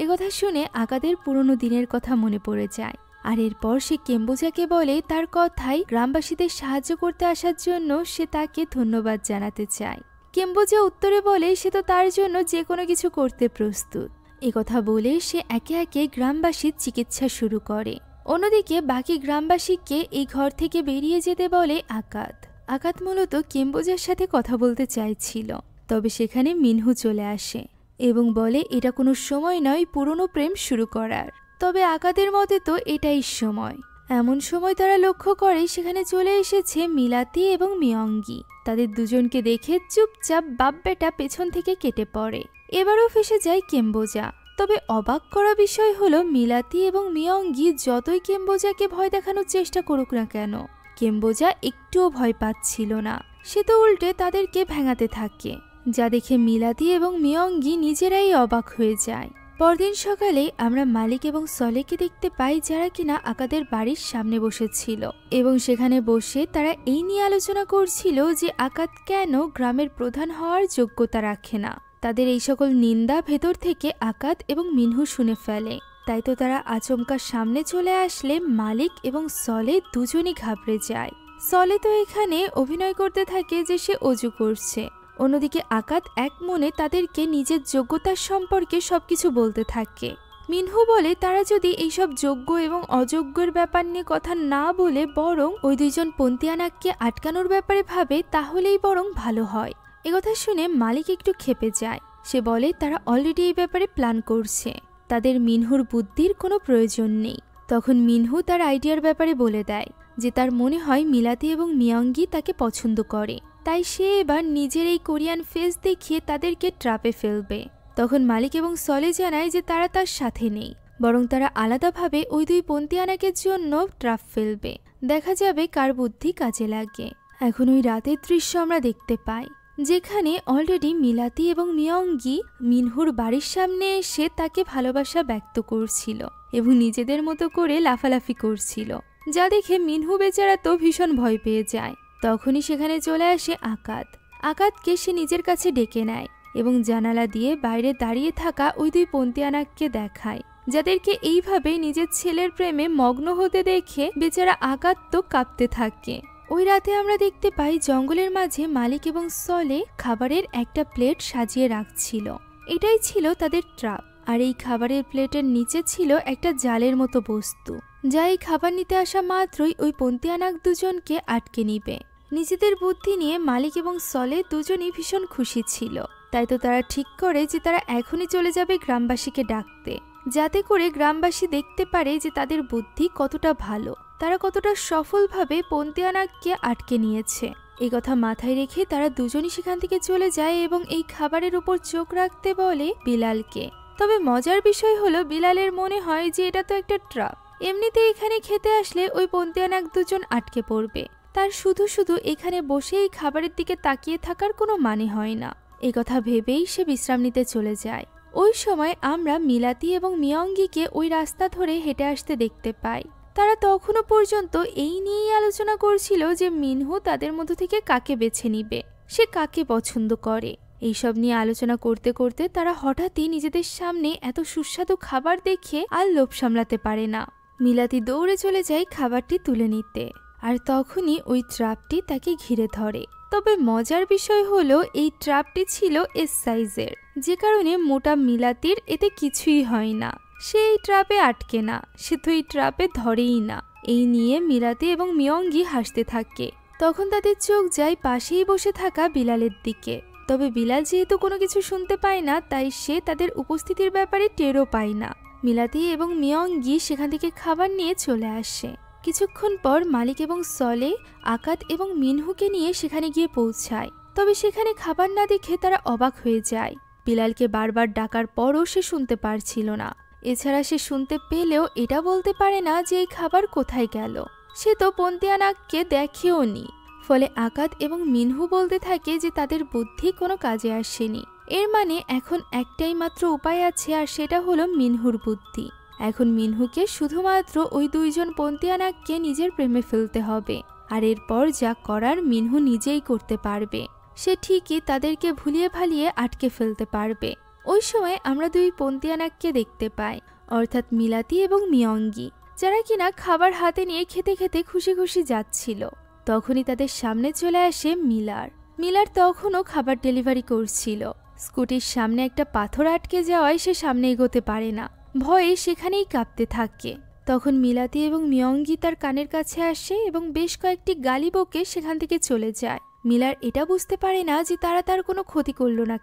একথা শুনে আকাদের পুরনো দিনের কথা মনে পড়ে যায়। আর এরপর সে কেম্বোজাকে বলে তার কথায় গ্রামবাসীদের সাহায্য করতে আসার জন্য সে তাকে ধন্যবাদ জানাতে চায়। কেম্বোজা উত্তরে বলে সে তো তার জন্য যে কোনো কিছু করতে প্রস্তুত। একথা বলে সে একে একে গ্রামবাসীর চিকিৎসা শুরু করে। অন্যদিকে বাকি গ্রামবাসীকে এই ঘর থেকে বেরিয়ে যেতে বলে আকাত। আকাত মূলত কেম্বোজার সাথে কথা বলতে চাইছিল, তবে সেখানে মিনহু চলে আসে এবং বলে এটা কোনো সময় নয় পুরনো প্রেম শুরু করার। তবে আকাদের মতে তো এটাই সময়। এমন সময় তারা লক্ষ্য করে সেখানে চলে এসেছে মিলাতি এবং মিয়ঙ্গি। তাদের দুজনকে দেখে চুপচাপ বাপ বেটা পেছন থেকে কেটে পড়ে। এবারও ফেসে যায় কেম্বোজা। তবে অবাক করা বিষয় হলো মিলাতি এবং মিয়ঙ্গি যতই কেম্বোজাকে ভয় দেখানোর চেষ্টা করুক না কেন, কেম্বোজা একটুও ভয় পাচ্ছিল না। সে তো উল্টে তাদেরকে ভেঙাতে থাকে, যা দেখে মিলাতি এবং মিয়ঙ্গি নিজেরাই অবাক হয়ে যায়। পরদিন সকালে আমরা মালিক এবং সলেকে দেখতে পাই, যারা কিনা আকাদের বাড়ির সামনে বসেছিল এবং সেখানে বসে তারা এই নিয়ে আলোচনা করছিল যে আকাদ কেন গ্রামের প্রধান হওয়ার যোগ্যতা রাখে না। তাদের এই সকল নিন্দা ভেতর থেকে আকাদ এবং মিনহু শুনে ফেলে। তাই তো তারা আচমকা সামনে চলে আসলে মালিক এবং সলে দুজনই ঘাবড়ে যায়। সলে তো এখানে অভিনয় করতে থাকে যে সে অজু করছে। অন্যদিকে আকাদ এক মনে তাদেরকে নিজের যোগ্যতার সম্পর্কে সবকিছু বলতে থাকে। মিনহু বলে তারা যদি এইসব যোগ্য এবং অযোগ্যের ব্যাপার নিয়ে কথা না বলে বরং ওই দুইজন পন্তিয়ানাককে আটকানোর ব্যাপারে ভাবে তাহলেই বরং ভালো হয়। একথা শুনে মালিক একটু ক্ষেপে যায়। সে বলে তারা অলরেডি এই ব্যাপারে প্ল্যান করছে, তাদের মিনহুর বুদ্ধির কোনো প্রয়োজন নেই। তখন মিনহু তার আইডিয়ার ব্যাপারে বলে দেয় যে তার মনে হয় মিলাতি এবং মিয়ঙ্গি তাকে পছন্দ করে, তাই সে এবার নিজের এই কোরিয়ান ফেস দেখিয়ে তাদেরকে ট্রাপে ফেলবে। তখন মালিক এবং সলে জানায় যে তারা তার সাথে নেই, বরং তারা আলাদাভাবে ওই দুই পন্তিয়ানাকের জন্য ট্রাপ ফেলবে। দেখা যাবে কার বুদ্ধি কাজে লাগে। এখন ওই রাতের দৃশ্য আমরা দেখতে পাই, যেখানে অলরেডি মিলাতি এবং মিয়ঙ্গি মিনহুর বাড়ির সামনে এসে তাকে ভালোবাসা ব্যক্ত করছিল এবং নিজেদের মতো করে লাফালাফি করছিল, যা দেখে মিনহু বেচারা তো ভীষণ ভয় পেয়ে যায়। তখনই সেখানে চলে আসে আকাদ। আকাদকে সে নিজের কাছে ডেকে নেয় এবং জানালা দিয়ে বাইরে দাঁড়িয়ে থাকা ওই দুই পন্তিয়ানাককে দেখায়, যাদেরকে এইভাবে নিজের ছেলের প্রেমে মগ্ন হতে দেখে বেচারা আকাদ তো কাঁপতে থাকে। ওই রাতে আমরা দেখতে পাই জঙ্গলের মাঝে মালিক এবং সলে খাবারের একটা প্লেট সাজিয়ে রাখছিল। এটাই ছিল তাদের ট্রাপ। আর এই খাবারের প্লেটের নিচে ছিল একটা জালের মতো বস্তু, যা এই খাবার নিতে আসা মাত্রই ওই পন্তিয়ানাক দুজনকে আটকে নিবে। নিজেদের বুদ্ধি নিয়ে মালিক এবং সলে দুজনই ভীষণ খুশি ছিল। তাই তো তারা ঠিক করে যে তারা এখনই চলে যাবে গ্রামবাসীকে ডাকতে, যাতে করে গ্রামবাসী দেখতে পারে যে তাদের বুদ্ধি কতটা ভালো, তারা কতটা সফলভাবে পন্তিয়ানাককে আটকে নিয়েছে। এই কথা মাথায় রেখে তারা দুজনই সেখান থেকে চলে যায় এবং এই খাবারের উপর চোখ রাখতে বলে বিলালকে। তবে মজার বিষয় হলো বিলালের মনে হয় যে এটা তো একটা ট্রাপ, এমনিতে এখানে খেতে আসলে ওই পন্তিয়ানাক দুজন আটকে পড়বে, তার শুধু শুধু এখানে বসে এই খাবারের দিকে তাকিয়ে থাকার কোনো মানে হয় না। এই কথা ভেবেই সে বিশ্রাম নিতে চলে যায়। ওই সময় আমরা মিলাতি এবং মিয়ঙ্গিকে ওই রাস্তা ধরে হেঁটে আসতে দেখতে পাই। তারা তখনও পর্যন্ত এই নিয়েই আলোচনা করছিল যে মিনহু তাদের মধ্য থেকে কাকে বেছে নিবে, সে কাকে পছন্দ করে। এইসব নিয়ে আলোচনা করতে করতে তারা হঠাৎই নিজেদের সামনে এত সুস্বাদু খাবার দেখে আর লোভ সামলাতে পারে না। মিলাতি দৌড়ে চলে যায় খাবারটি তুলে নিতে, আর তখনই ওই ট্রাপটি তাকে ঘিরে ধরে। তবে মজার বিষয় হলো এই ট্রাপটি ছিল এস সাইজের, যে কারণে মোটা মিলাতির এতে কিছুই হয় না। সে এই ট্রাপে আটকে না, সে তো এই ট্রাপে ধরেই না। এই নিয়ে মিলাতি এবং মিয়ঙ্গি হাসতে থাকে। তখন তাদের চোখ যায় পাশেই বসে থাকা বিলালের দিকে। তবে বিলাল যেহেতু কোনো কিছু শুনতে পায় না, তাই সে তাদের উপস্থিতির ব্যাপারে টেরও পায় না। মিলাতি এবং মিয়ঙ্গি সেখান থেকে খাবার নিয়ে চলে আসে। কিছুক্ষণ পর মালিক এবং সলে আকাত এবং মিনহুকে নিয়ে সেখানে গিয়ে পৌঁছায়। তবে সেখানে খাবার না দেখে তারা অবাক হয়ে যায়। বিলালকে বারবার ডাকার পরও সে শুনতে পারছিল না। এছাড়া সে শুনতে পেলেও এটা বলতে পারে না যে এই খাবার কোথায় গেল। সে তো পন্তিয়ানাককে দেখেও নি। ফলে আকাত এবং মিনহু বলতে থাকে যে তাদের বুদ্ধি কোনো কাজে আসেনি। এর মানে এখন একটাই মাত্র উপায় আছে, আর সেটা হলো মিনহুর বুদ্ধি। এখন মিনহুকে শুধুমাত্র ওই দুইজন পন্তিয়ানাককে নিজের প্রেমে ফেলতে হবে, আর এরপর যা করার মিনহু নিজেই করতে পারবে। সে ঠিকই তাদেরকে ভুলিয়ে ভালিয়ে আটকে ফেলতে পারবে। ওই সময় আমরা দুই পন্তিয়ানাককে দেখতে পাই, অর্থাৎ মিলাতি এবং মিয়ঙ্গি, যারা কিনা খাবার হাতে নিয়ে খেতে খেতে খুশি খুশি যাচ্ছিল। তখনই তাদের সামনে চলে আসে মিলার। মিলার তখনও খাবার ডেলিভারি করছিল। স্কুটির সামনে একটা পাথর আটকে যাওয়ায় সে সামনে এগোতে পারে না, ভয়ে সেখানেই কাঁপতে থাকে। তখন মিলাতি এবং মিয়ঙ্গি তার কানের কাছে আসে এবং বেশ কয়েকটি গালি বকে সেখান থেকে চলে যায়। মিলার এটা বুঝতে পারে না যে তারা তার কোনো ক্ষতি করল না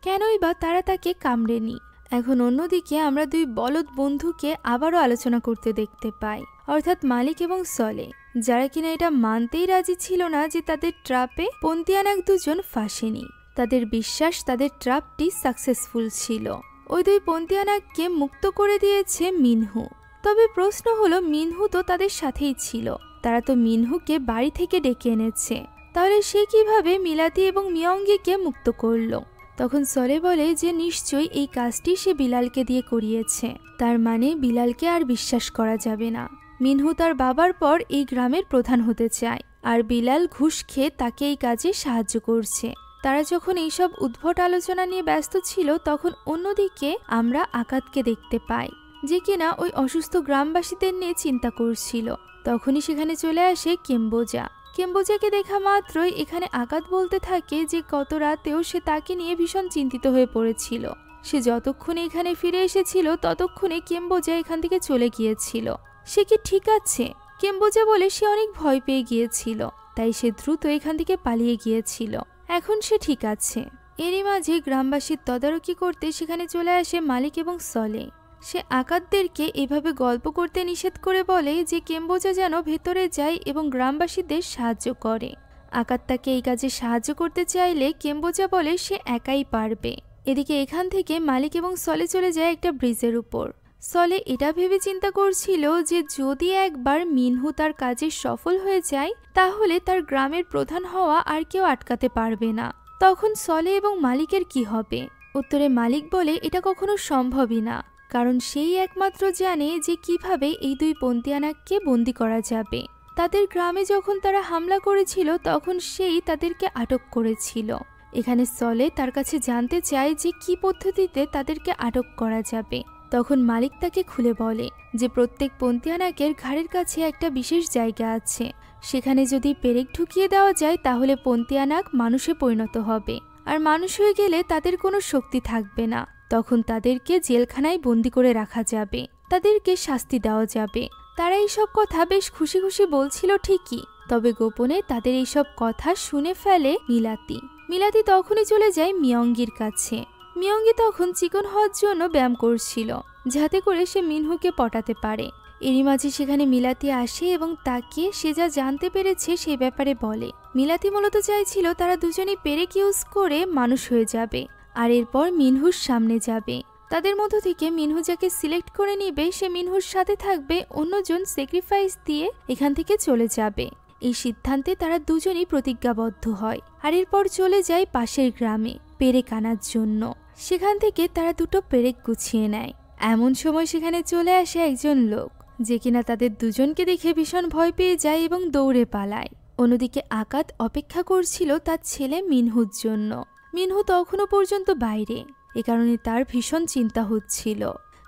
কেনই বা তারা তাকে কামড়েনি। এখন অন্যদিকে আমরা দুই বলদ বন্ধুকে আবারও আলোচনা করতে দেখতে পাই, অর্থাৎ মালিক এবং সলে, যারা কিনা এটা মানতেই রাজি ছিল না যে তাদের ট্রাপে পন্তিয়ানাক দুজন ফাঁসেনি। তাদের বিশ্বাস তাদের ট্রাপটি সাকসেসফুল ছিল। ওই দুই পন্তিয়ানাককে মুক্ত করে দিয়েছে মিনহু। তবে প্রশ্ন হলো, মিনহু তো তাদের সাথেই ছিল, তারা তো মিনহুকে বাড়ি থেকে ডেকে এনেছে, তাহলে সে কিভাবে মিলাতি এবং মিয়ঙ্গিকে মুক্ত করলো? তখন সলে বলে যে নিশ্চয়ই এই কাজটি সে বিলালকে দিয়ে করিয়েছে, তার মানে বিলালকে আর বিশ্বাস করা যাবে না। মিনহু তার বাবার পর এই গ্রামের প্রধান হতে চায়, আর বিলাল ঘুষ খেয়ে তাকে এই কাজে সাহায্য করছে। তারা যখন এইসব উদ্ভট আলোচনা নিয়ে ব্যস্ত ছিল, তখন অন্যদিকে আমরা আকাতকে দেখতে পাই, যে কিনা ওই অসুস্থ গ্রামবাসীদের নিয়ে চিন্তা করছিল। তখনই সেখানে চলে আসে কেম্বোজা। কেম্বোজাকে দেখা মাত্রই এখানে আকাত বলতে থাকে যে গত রাতেও সে তাকে নিয়ে ভীষণ চিন্তিত হয়ে পড়েছিল। সে যতক্ষণে এখানে ফিরে এসেছিল ততক্ষণে কেম্বোজা এখান থেকে চলে গিয়েছিল। সে কি ঠিক আছে? কেম্বোজা বলে সে অনেক ভয় পেয়ে গিয়েছিল, তাই সে দ্রুত এখান থেকে পালিয়ে গিয়েছিল। এখন সে ঠিক আছে। এরই মাঝে গ্রামবাসীর তদারকি করতে সেখানে চলে আসে মালিক এবং সলে। সে আকাতদেরকে এভাবে গল্প করতে নিষেধ করে বলে যে কেম্বোজা যেন ভেতরে যায় এবং গ্রামবাসীদের সাহায্য করে। আকাত তাকে এই কাজে সাহায্য করতে চাইলে কেম্বোজা বলে সে একাই পারবে। এদিকে এখান থেকে মালিক এবং সলে চলে যায় একটা ব্রিজের উপর। সলে এটা ভেবে চিন্তা করছিল যে যদি একবার মিনহু তার কাজে সফল হয়ে যায়, তাহলে তার গ্রামের প্রধান হওয়া আর কেউ আটকাতে পারবে না। তখন সলে এবং মালিকের কি হবে? উত্তরে মালিক বলে এটা কখনো সম্ভবই না, কারণ সেই একমাত্র জানে যে কিভাবে এই দুই পন্তিয়ানাককে বন্দি করা যাবে। তাদের গ্রামে যখন তারা হামলা করেছিল তখন সেই তাদেরকে আটক করেছিল। এখানে সলে তার কাছে জানতে চায় যে কি পদ্ধতিতে তাদেরকে আটক করা যাবে। তখন মালিক তাকে খুলে বলে যে প্রত্যেক পন্তিয়ানাকের ঘাড়ের কাছে একটা বিশেষ জায়গা আছে, সেখানে যদি পেরেক ঢুকিয়ে দেওয়া যায় তাহলে পন্তিয়ানাক মানুষে পরিণত হবে, আর মানুষ হয়ে গেলে তাদের কোনো শক্তি থাকবে না। তখন তাদেরকে জেলখানায় বন্দি করে রাখা যাবে, তাদেরকে শাস্তি দেওয়া যাবে। তারা এইসব কথা বেশ খুশি খুশি বলছিল ঠিকই, তবে গোপনে তাদের এইসব কথা শুনে ফেলে মিলাতি। মিলাতি তখনই চলে যায় মিয়ঙ্গির কাছে। মিয়ঙ্গি তখন চিকন হওয়ার জন্য ব্যায়াম করছিল, যাতে করে সে মিনহুকে পটাতে পারে। এরই মাঝে সেখানে মিলাতি আসে এবং তাকে সে যা জানতে পেরেছে সে ব্যাপারে বলে। মিলাতি মূলত চাইছিল তারা দুজনেই পেরেক ইউজ করে মানুষ হয়ে যাবে, আর এরপর মিনহুর সামনে যাবে। তাদের মধ্য থেকে মিনহু যাকে সিলেক্ট করে নিবে সে মিনহুর সাথে থাকবে, অন্যজন স্যাক্রিফাইস দিয়ে এখান থেকে চলে যাবে। এই সিদ্ধান্তে তারা দুজনই প্রতিজ্ঞাবদ্ধ হয়, আর এরপর চলে যায় পাশের গ্রামে পেরেক আনার জন্য। সেখান থেকে তারা দুটো পেরেক গুছিয়ে নেয়। এমন সময় সেখানে চলে আসে একজন লোক, যে কিনা তাদের দুজনকে দেখে ভীষণ ভয় পেয়ে যায় এবং দৌড়ে পালায়। অন্যদিকে আকাত অপেক্ষা করছিল তার ছেলে মিনহুর জন্য। মিনহু তখনও পর্যন্ত বাইরে, এ কারণে তার ভীষণ চিন্তা হচ্ছিল।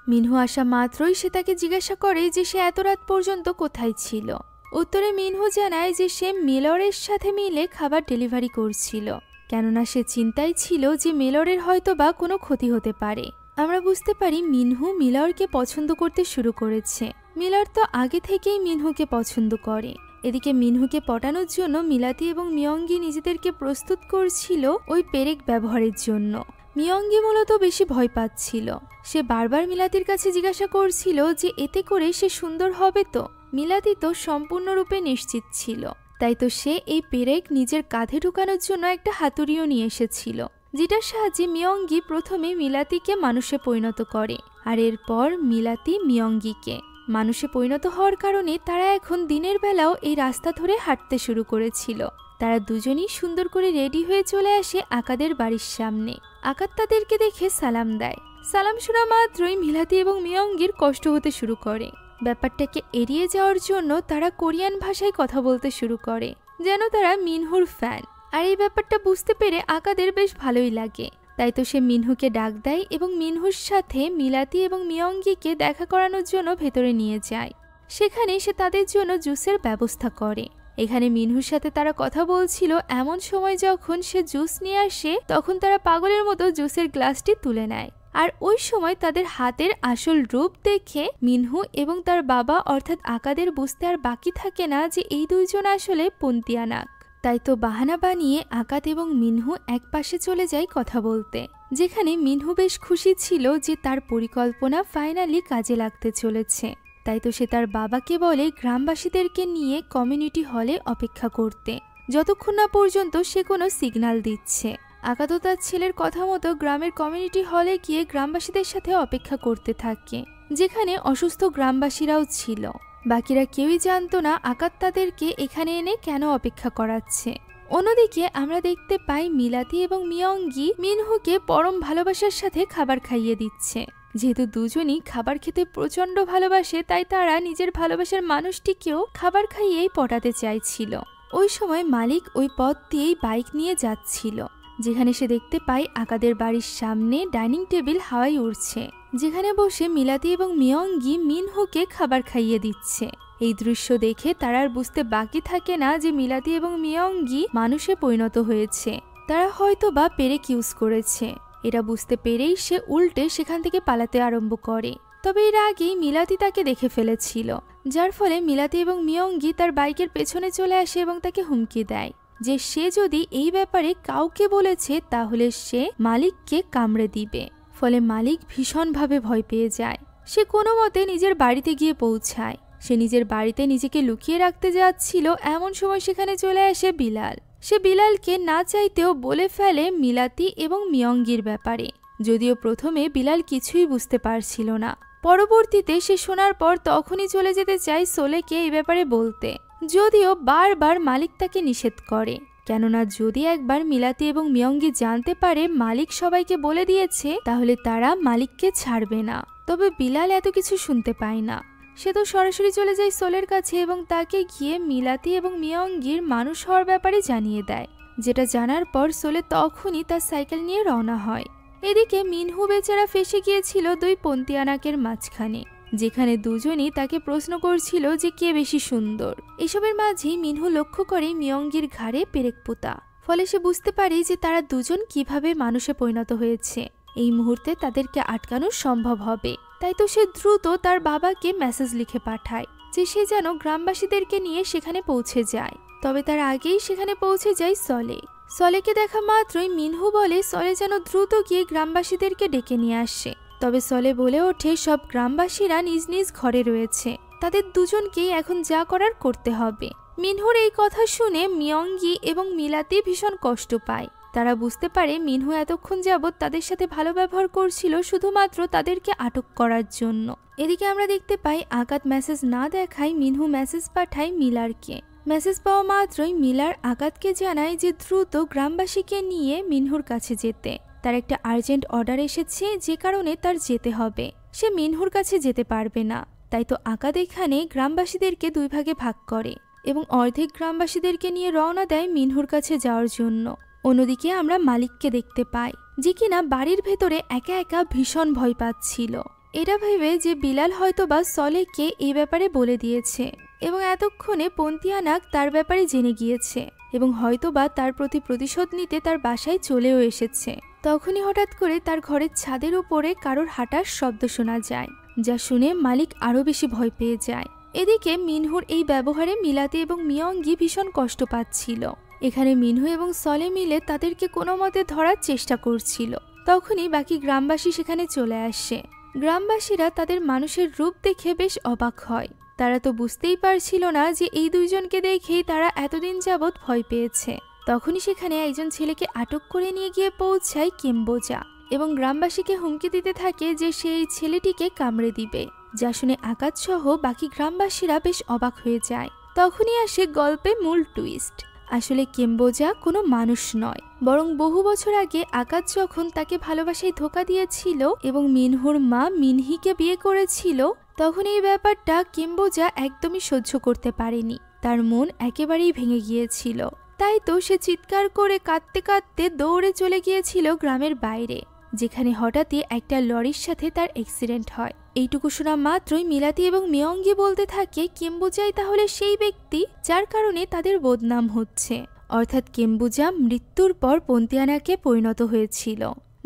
মিনহু আসা মাত্রই সে তাকে জিজ্ঞাসা করে যে সে এত রাত পর্যন্ত কোথায় ছিল। উত্তরে মিনহু জানায় যে সে মিলরের সাথে মিলে খাবার ডেলিভারি করছিল, কেননা সে চিন্তায় ছিল যে মিলরের হয়তো বা কোনো ক্ষতি হতে পারে। আমরা বুঝতে পারি মিনহু মিলরকে পছন্দ করতে শুরু করেছে। মিলর তো আগে থেকেই মিনহুকে পছন্দ করে। এদিকে মিনহুকে পটানোর জন্য মিলাতি এবং মিয়ঙ্গি নিজেদেরকে প্রস্তুত করছিল ওই পেরেক ব্যবহারের জন্য। মিয়ঙ্গি মূলত বেশি ভয় পাচ্ছিল। সে বারবার মিলাতির কাছে জিজ্ঞাসা করছিল যে এতে করে সে সুন্দর হবে তো। মিলাতি তো সম্পূর্ণরূপে নিশ্চিত ছিল, তাই তো সে এই পেরেক নিজের কাঁধে ঢুকানোর জন্য একটা হাতুড়িও নিয়ে এসেছিল, যেটার সাহায্যে মিয়ঙ্গি প্রথমে মিলাতিকে মানুষে পরিণত করে, আর এরপর মিলাতি মিয়ঙ্গিকে। মানুষে পরিণত হওয়ার কারণে তারা এখন দিনের বেলাও এই রাস্তা ধরে হাঁটতে শুরু করেছিল। তারা দুজনই সুন্দর করে রেডি হয়ে চলে আসে আকাদের বাড়ির সামনে। আকাদ তাদেরকে দেখে সালাম দেয়। সালাম শোনা মাত্রই মিলাতি এবং মিয়ঙ্গির কষ্ট হতে শুরু করে। ব্যাপারটাকে এড়িয়ে যাওয়ার জন্য তারা কোরিয়ান ভাষায় কথা বলতে শুরু করে, যেন তারা মিনহুর ফ্যান। আর এই ব্যাপারটা বুঝতে পেরে আকাদের বেশ ভালোই লাগে। তাই তো সে মিনহুকে ডাক দেয় এবং মিনহুর সাথে মিলাতি এবং মিয়ঙ্গিকে দেখা করানোর জন্য ভেতরে নিয়ে যায়। সেখানে সে তাদের জন্য জুসের ব্যবস্থা করে। এখানে মিনহুর সাথে তারা কথা বলছিল এমন সময় যখন সে জুস নিয়ে আসে, তখন তারা পাগলের মতো জুসের গ্লাসটি তুলে নেয়। আর ওই সময় তাদের হাতের আসল রূপ দেখে মিনহু এবং তার বাবা অর্থাৎ আকাদের বুঝতে আর বাকি থাকে না যে এই দুইজন আসলে পন্তিয়ানাক। তাই তো বাহানা বানিয়ে আকাদ এবং মিনহু এক পাশে চলে যায় কথা বলতে, যেখানে মিনহু বেশ খুশি ছিল যে তার পরিকল্পনা ফাইনালি কাজে লাগতে চলেছে। তাই তো সে তার বাবাকে বলে গ্রামবাসীদেরকে নিয়ে কমিউনিটি হলে অপেক্ষা করতে, যতক্ষণ না পর্যন্ত সে কোনো সিগন্যাল দিচ্ছে। আকাদ তার ছেলের কথা মতো গ্রামের কমিউনিটি হলে গিয়ে গ্রামবাসীদের সাথে অপেক্ষা করতে থাকে, যেখানে অসুস্থ গ্রামবাসীরাও ছিল। বাকিরা কেউই জানতো না আকাদ তাদেরকে এখানে এনে কেন অপেক্ষা করাচ্ছে। অন্যদিকে আমরা দেখতে পাই মিলাতি এবং মিয়ঙ্গি মিনহুকে পরম ভালোবাসার সাথে খাবার খাইয়ে দিচ্ছে। যেহেতু দুজনই খাবার খেতে প্রচন্ড ভালোবাসে, তাই তারা নিজের ভালোবাসার মানুষটিকেও খাবার খাইয়েই পটাতে চাইছিল। ওই সময় মালিক ওই পথ দিয়েই বাইক নিয়ে যাচ্ছিল, যেখানে সে দেখতে পায় আকাদের বাড়ির সামনে ডাইনিং টেবিল হাওয়ায় উড়ছে, যেখানে বসে মিলাতি এবং মিয়ঙ্গি মিনহুকে খাবার খাইয়ে দিচ্ছে। এই দৃশ্য দেখে তারা আর বুঝতে বাকি থাকে না যে মিলাতি এবং মিয়ঙ্গি মানুষে পরিণত হয়েছে। তারা হয়তো বা পেরেক ইউজ করেছে। এটা বুঝতে পেরেই সে উল্টে সেখান থেকে পালাতে আরম্ভ করে। তবে এর আগেই মিলাতি তাকে দেখে ফেলেছিল, যার ফলে মিলাতি এবং মিয়ঙ্গি তার বাইকের পেছনে চলে আসে এবং তাকে হুমকি দেয় যে সে যদি এই ব্যাপারে কাউকে বলেছে তাহলে সে মালিককে কামড়ে দিবে। ফলে মালিক ভীষণভাবে ভয় পেয়ে যায়। সে কোনো মতে নিজের বাড়িতে গিয়ে পৌঁছায়। সে নিজের বাড়িতে নিজেকে লুকিয়ে রাখতে যাচ্ছিল, এমন সময় সেখানে চলে আসে বিলাল। সে বিলালকে না চাইতেও বলে ফেলে মিলাতি এবং মিয়ঙ্গির ব্যাপারে, যদিও প্রথমে বিলাল কিছুই বুঝতে পারছিল না। পরবর্তীতে সে শোনার পর তখনই চলে যেতে চায় সোলেকে এই ব্যাপারে বলতে, যদিও বারবার মালিক তাকে নিষেধ করে, কেননা যদি একবার মিলাতি এবং মিয়ঙ্গি জানতে পারে মালিক সবাইকে বলে দিয়েছে, তাহলে তারা মালিককে ছাড়বে না। তবে বিলাল এত কিছু শুনতে পায় না। সে তো সরাসরি চলে যায় সোলের কাছে এবং তাকে গিয়ে মিলাতি এবং মিয়ঙ্গির মানুষ হওয়ার ব্যাপারে জানিয়ে দেয়, যেটা জানার পর সোলে তখনই তার সাইকেল নিয়ে রওনা হয়। এদিকে মিনহু বেচারা ফেসে গিয়েছিল দুই পন্তিয়ানাকের মাঝখানে, যেখানে দুজনই তাকে প্রশ্ন করছিল যে কে বেশি সুন্দর। এসবের মাঝেই মিনহু লক্ষ্য করে মিয়ঙ্গির ঘাড়ে পেরেক পোতা। ফলে সে বুঝতে পারে যে তারা দুজন কিভাবে মানুষে পরিণত হয়েছে। এই মুহূর্তে তাদেরকে আটকানো সম্ভব হবে। তাই তো সে দ্রুত তার বাবাকে মেসেজ লিখে পাঠায় যে সে যেন গ্রামবাসীদেরকে নিয়ে সেখানে পৌঁছে যায়। তবে তার আগেই সেখানে পৌঁছে যায় সলে। সলেকে দেখা মাত্রই মিনহু বলে সলে যেন দ্রুত গিয়ে গ্রামবাসীদেরকে ডেকে নিয়ে আসে। তবে সলে বলে ওঠে সব গ্রামবাসীরা নিজ নিজ ঘরে রয়েছে, তাদের দুজনকেই এখন যা করার করতে হবে। মিনহুর এই কথা শুনে মিয়ঙ্গি এবং মিলাতি ভীষণ কষ্ট পায়। তারা বুঝতে পারে মিনহু এতক্ষণ যাবৎ তাদের সাথে ভালো ব্যবহার করছিল শুধুমাত্র তাদেরকে আটক করার জন্য। এদিকে আমরা দেখতে পাই আকাদ মেসেজ না দেখায় মিনহু মেসেজ পাঠায় মিলারকে। মেসেজ পাওয়া মাত্রই মিলার আকাদকে জানায় যে দ্রুত গ্রামবাসীকে নিয়ে মিনহুর কাছে যেতে। তার একটা আর্জেন্ট অর্ডার এসেছে, যে কারণে তার যেতে হবে। সে মিনহুর কাছে যেতে পারবে না। তাই তো আকাদ এখানে গ্রামবাসীদেরকে দুই ভাগে ভাগ করে এবং অর্ধেক গ্রামবাসীদেরকে নিয়ে রওনা দেয় মিনহুর কাছে যাওয়ার জন্য। অন্যদিকে আমরা মালিককে দেখতে পাই, যে কিনা বাড়ির ভেতরে একা একা ভীষণ ভয় পাচ্ছিল। এটা ভেবে যে বিলাল হয়তো বা সলেকে এই ব্যাপারে বলে দিয়েছে। এবং এতক্ষণে পন্তিয়ানাক তার ব্যাপারে জেনে গিয়েছে এবং হয়তোবা তার প্রতি প্রতিশোধ নিতে তার বাসায় চলেও এসেছে। তখনই হঠাৎ করে তার ঘরের ছাদের উপরে কারোর হাঁটার শব্দ শোনা যায়, যা শুনে মালিক আরো বেশি ভয় পেয়ে যায়। এদিকে মিনহুর এই ব্যবহারে মিলাতি এবং মিয়ঙ্গি ভীষণ কষ্ট পাচ্ছিল। এখানে মিনহু এবং সলে মিলে তাদেরকে কোনো মতে ধরার চেষ্টা করছিল। তখনই বাকি গ্রামবাসী সেখানে চলে আসে। গ্রামবাসীরা তাদের মানুষের রূপ দেখে বেশ অবাক হয়। তারা তো বুঝতেই পারছিল না যে এই দুইজনকে দেখেই তারা এতদিন যাবৎ ভয় পেয়েছে। তখনই সেখানে একজন ছেলেকে আটক করে নিয়ে গিয়ে পৌঁছায় কেম্বোজা এবং গ্রামবাসীকে হুমকি দিতে থাকে যে সে এই ছেলেটিকে কামড়ে দিবে, যা শুনে আকাশ সহ বাকি গ্রামবাসীরা বেশ অবাক হয়ে যায়। তখনই আসে গল্পে মূল টুইস্ট। আসলে কেম্বোজা কোনো মানুষ নয়, বরং বহু বছর আগে আকাশ যখন তাকে ভালোবাসায় ধোঁকা দিয়েছিল এবং মিনহুর মা মিনহিকে বিয়ে করেছিল, তখন এই ব্যাপারটা কেম্বোজা একদমই সহ্য করতে পারেনি। তার মন একেবারেই ভেঙে গিয়েছিল। তাই তো সে চিৎকার করে কাঁদতে কাঁদতে দৌড়ে চলে গিয়েছিল গ্রামের বাইরে, যেখানে হঠাৎই একটা লরির সাথে তার অ্যাক্সিডেন্ট হয়। এইটুকু শোনা মাত্রই মিলাতি এবং মিয়ঙ্গি বলতে থাকে কেম্বোজাই তাহলে সেই ব্যক্তি যার কারণে তাদের বদনাম হচ্ছে, অর্থাৎ কেম্বোজা মৃত্যুর পর পন্তিয়ানাকে পরিণত হয়েছিল,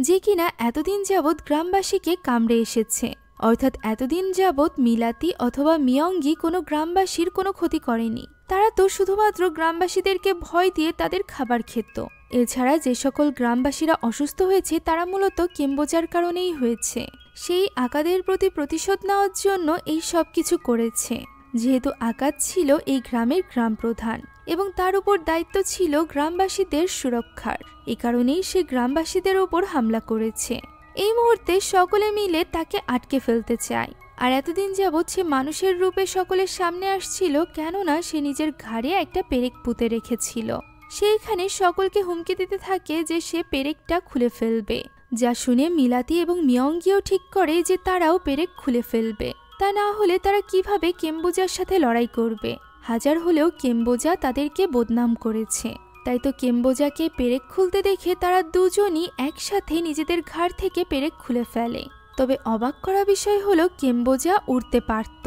যে কিনা এতদিন যাবৎ গ্রামবাসীকে কামড়ে এসেছে। অর্থাৎ এতদিন যাবৎ মিলাতি অথবা মিয়ঙ্গি কোনো গ্রামবাসীর কোনো ক্ষতি করেনি। তারা তো শুধুমাত্র গ্রামবাসীদেরকে ভয় দিয়ে তাদের খাবার খেত। এছাড়া যে সকল গ্রামবাসীরা অসুস্থ হয়েছে তারা মূলত কেম্বোজার কারণেই হয়েছে। সেই আকাদের প্রতি প্রতিশোধ নেওয়ার জন্য এই সব কিছু করেছে। যেহেতু আকাদ ছিল এই গ্রামের গ্রাম প্রধান এবং তার উপর দায়িত্ব ছিল গ্রামবাসীদের সুরক্ষার, এই কারণেই সে গ্রামবাসীদের উপর হামলা করেছে। এই মুহূর্তে সকলে মিলে তাকে আটকে ফেলতে চায়। আর এতদিন যাবৎ সে মানুষের রূপে সকলের সামনে আসছিল, কেননা সে নিজের ঘাড়ে একটা পেরেক পুঁতে রেখেছিল। সেইখানে সকলকে হুমকি দিতে থাকে যে সে পেরেকটা খুলে ফেলবে, যা শুনে মিলাতি এবং মিয়ঙ্গিও ঠিক করে যে তারাও পেরেক খুলে ফেলবে। তা না হলে তারা কিভাবে কেম্বোজার সাথে লড়াই করবে। হাজার হলেও কেম্বোজা তাদেরকে বদনাম করেছে। তাই তো কেম্বোজাকে পেরেক খুলতে দেখে তারা দুজনই একসাথে নিজেদের ঘাড় থেকে পেরেক খুলে ফেলে। তবে অবাক করা বিষয় হলো কেম্বোজা উড়তে পারত,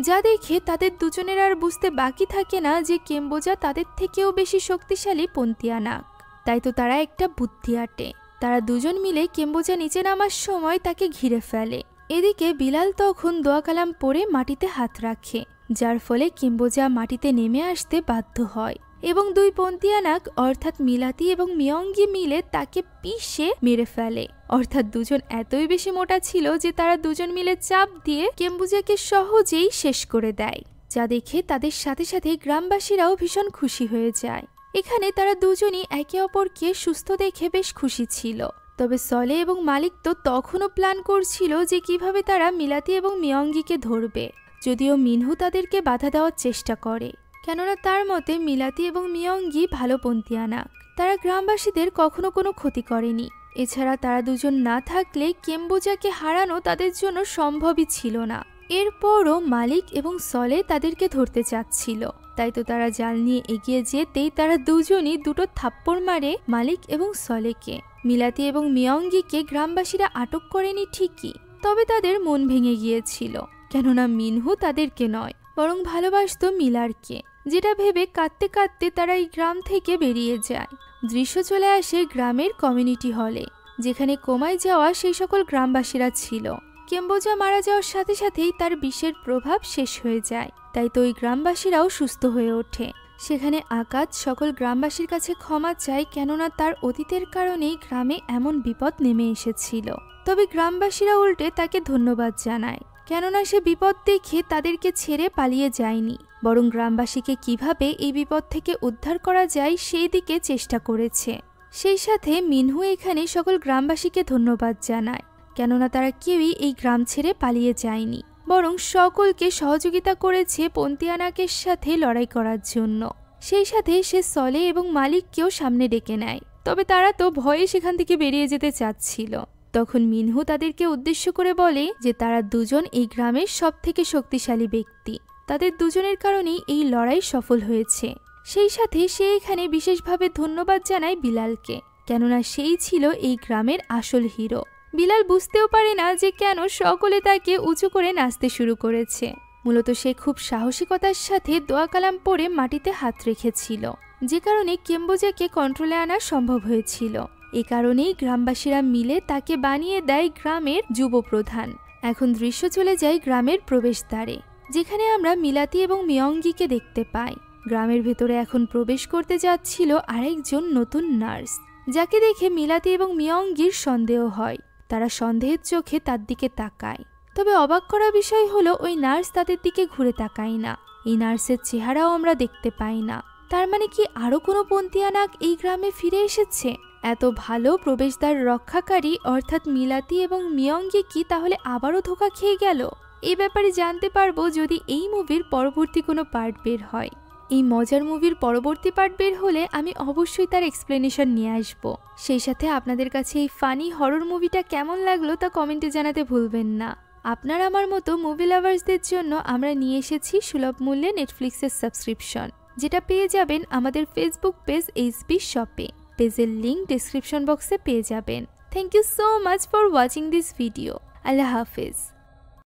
যা দেখে তাদের দুজনের আর বুঝতে বাকি থাকে না যে কেম্বোজা তাদের থেকেও বেশি শক্তিশালী পন্তিয়ানাক। তাই তো তারা একটা বুদ্ধি আটে। তারা দুজন মিলে কেম্বোজা নিচে নামার সময় তাকে ঘিরে ফেলে। এদিকে বিলাল তখন দোয়া কালাম পড়ে মাটিতে হাত রাখে, যার ফলে কেম্বোজা মাটিতে নেমে আসতে বাধ্য হয় এবং দুই পন্তিয়ানাক অর্থাৎ মিলাতি এবং মিয়ঙ্গি মিলে তাকে পিষে মেরে ফেলে। অর্থাৎ দুজন এতই বেশি মোটা ছিল যে তারা দুজন মিলে চাপ দিয়ে কেম্বোজাকে সহজেই শেষ করে দেয়, যা দেখে তাদের সাথে সাথে গ্রামবাসীরাও ভীষণ খুশি হয়ে যায়। এখানে তারা দুজনই একে অপরকে সুস্থ দেখে বেশ খুশি ছিল। তবে সলে এবং মালিক তো তখনও প্ল্যান করছিল যে কিভাবে তারা মিলাতি এবং মিয়ঙ্গিকে ধরবে, যদিও মিনহু তাদেরকে বাধা দেওয়ার চেষ্টা করে, কেননা তার মতে মিলাতি এবং মিয়ঙ্গি ভালো পন্তিয়ানাক। তারা গ্রামবাসীদের কখনো কোনো ক্ষতি করেনি। এছাড়া তারা দুজন না থাকলে কেম্বোজাকে হারানো তাদের জন্য সম্ভবই ছিল না। এরপরও মালিক এবং সলে তাদেরকে ধরতে চাচ্ছিল। তাই তো তারা জাল নিয়ে এগিয়ে যেতেই তারা দুজনই দুটো থাপ্পড় মারে মালিক এবং সলেকে। মিলাতি এবং মিয়ঙ্গিকে গ্রামবাসীরা আটক করেনি ঠিকই, তবে তাদের মন ভেঙে গিয়েছিল, কেননা মিনহু তাদেরকে নয় বরং ভালোবাসত মিলারকে, যেটা ভেবে কাঁদতে কাঁদতে তারা এই গ্রাম থেকে বেরিয়ে যায়। দৃশ্য চলে আসে গ্রামের কমিউনিটি হলে, যেখানে কোমায় যাওয়া সেই সকল গ্রামবাসীরা ছিল। কেম্বোজা মারা যাওয়ার সাথে সাথেই তার বিষের প্রভাব শেষ হয়ে যায়। তাই তো ওই গ্রামবাসীরাও সুস্থ হয়ে ওঠে। সেখানে আকাশ সকল গ্রামবাসীর কাছে ক্ষমা চায়, কেননা তার অতীতের কারণেই গ্রামে এমন বিপদ নেমে এসেছিল। তবে গ্রামবাসীরা উল্টে তাকে ধন্যবাদ জানায়, কেননা সে বিপদ দেখে তাদেরকে ছেড়ে পালিয়ে যায়নি, বরং গ্রামবাসীকে কিভাবে এই বিপদ থেকে উদ্ধার করা যায় সেই দিকে চেষ্টা করেছে। সেই সাথে মিনহু এখানে সকল গ্রামবাসীকে ধন্যবাদ জানায়, কেননা তারা কেউই এই গ্রাম ছেড়ে পালিয়ে যায়নি, বরং সকলকে সহযোগিতা করেছে পন্তিয়ানাকের সাথে লড়াই করার জন্য। সেই সাথে সে সলে এবং মালিককেও সামনে ডেকে নেয়। তবে তারা তো ভয়ে সেখান থেকে বেরিয়ে যেতে চাচ্ছিল। তখন মিনহু তাদেরকে উদ্দেশ্য করে বলে যে তারা দুজন এই গ্রামের সবথেকে শক্তিশালী ব্যক্তি, তাদের দুজনের কারণেই এই লড়াই সফল হয়েছে। সেই সাথে সে এখানে বিশেষভাবে ধন্যবাদ জানায় বিলালকে, কেননা সেই ছিল এই গ্রামের আসল হিরো। বিলাল বুঝতেও পারে না যে কেন সকলে তাকে উঁচু করে নাচতে শুরু করেছে। মূলত সে খুব সাহসিকতার সাথে দোয়া কালাম পড়ে মাটিতে হাত রেখেছিল, যে কারণে কেম্বোজাকে কন্ট্রোলে আনা সম্ভব হয়েছিল। এ কারণেই গ্রামবাসীরা মিলে তাকে বানিয়ে দেয় গ্রামের যুব প্রধান। এখন দৃশ্য চলে যায় গ্রামের প্রবেশদ্বারে, যেখানে আমরা মিলাতি এবং মিয়ঙ্গিকে দেখতে পাই। গ্রামের ভেতরে এখন প্রবেশ করতে যাচ্ছিল আরেকজন নতুন নার্স, যাকে দেখে মিলাতি এবং মিয়ঙ্গির সন্দেহ হয়। তারা সন্দেহের চোখে তার দিকে তাকায়। তবে অবাক করা বিষয় হলো ওই নার্স তাদের দিকে ঘুরে তাকায় না। এই নার্সের চেহারাও আমরা দেখতে পাই না। তার মানে কি আরো কোনো পন্তিয়ানাক এই গ্রামে ফিরে এসেছে? এত ভালো প্রবেশদ্বার রক্ষাকারী অর্থাৎ মিলাতি এবং মিয়ঙ্গি কি তাহলে আবারও ধোঁকা খেয়ে গেল? এই ব্যাপারে জানতে পারবো যদি এই মুভির পরবর্তী কোনো পার্ট বের হয়। এই মজার মুভির পরবর্তী পার্ট বের হলে আমি অবশ্যই তার এক্সপ্লেনেশন নিয়ে আসবো। সেই সাথে আপনাদের কাছে এই ফানি হরর মুভিটা কেমন লাগলো তা কমেন্টে জানাতে ভুলবেন না। আপনার আমার মতো মুভি লাভার্সদের জন্য আমরা নিয়ে এসেছি সুলভ মূল্যে নেটফ্লিক্সের সাবস্ক্রিপশন, যেটা পেয়ে যাবেন আমাদের ফেসবুক পেজ এইচপি শপে। পেজের লিঙ্ক ডেসক্রিপশন বক্সে পেয়ে যাবেন। Thank you so much for watching this video. আল্লাহ হাফেজ।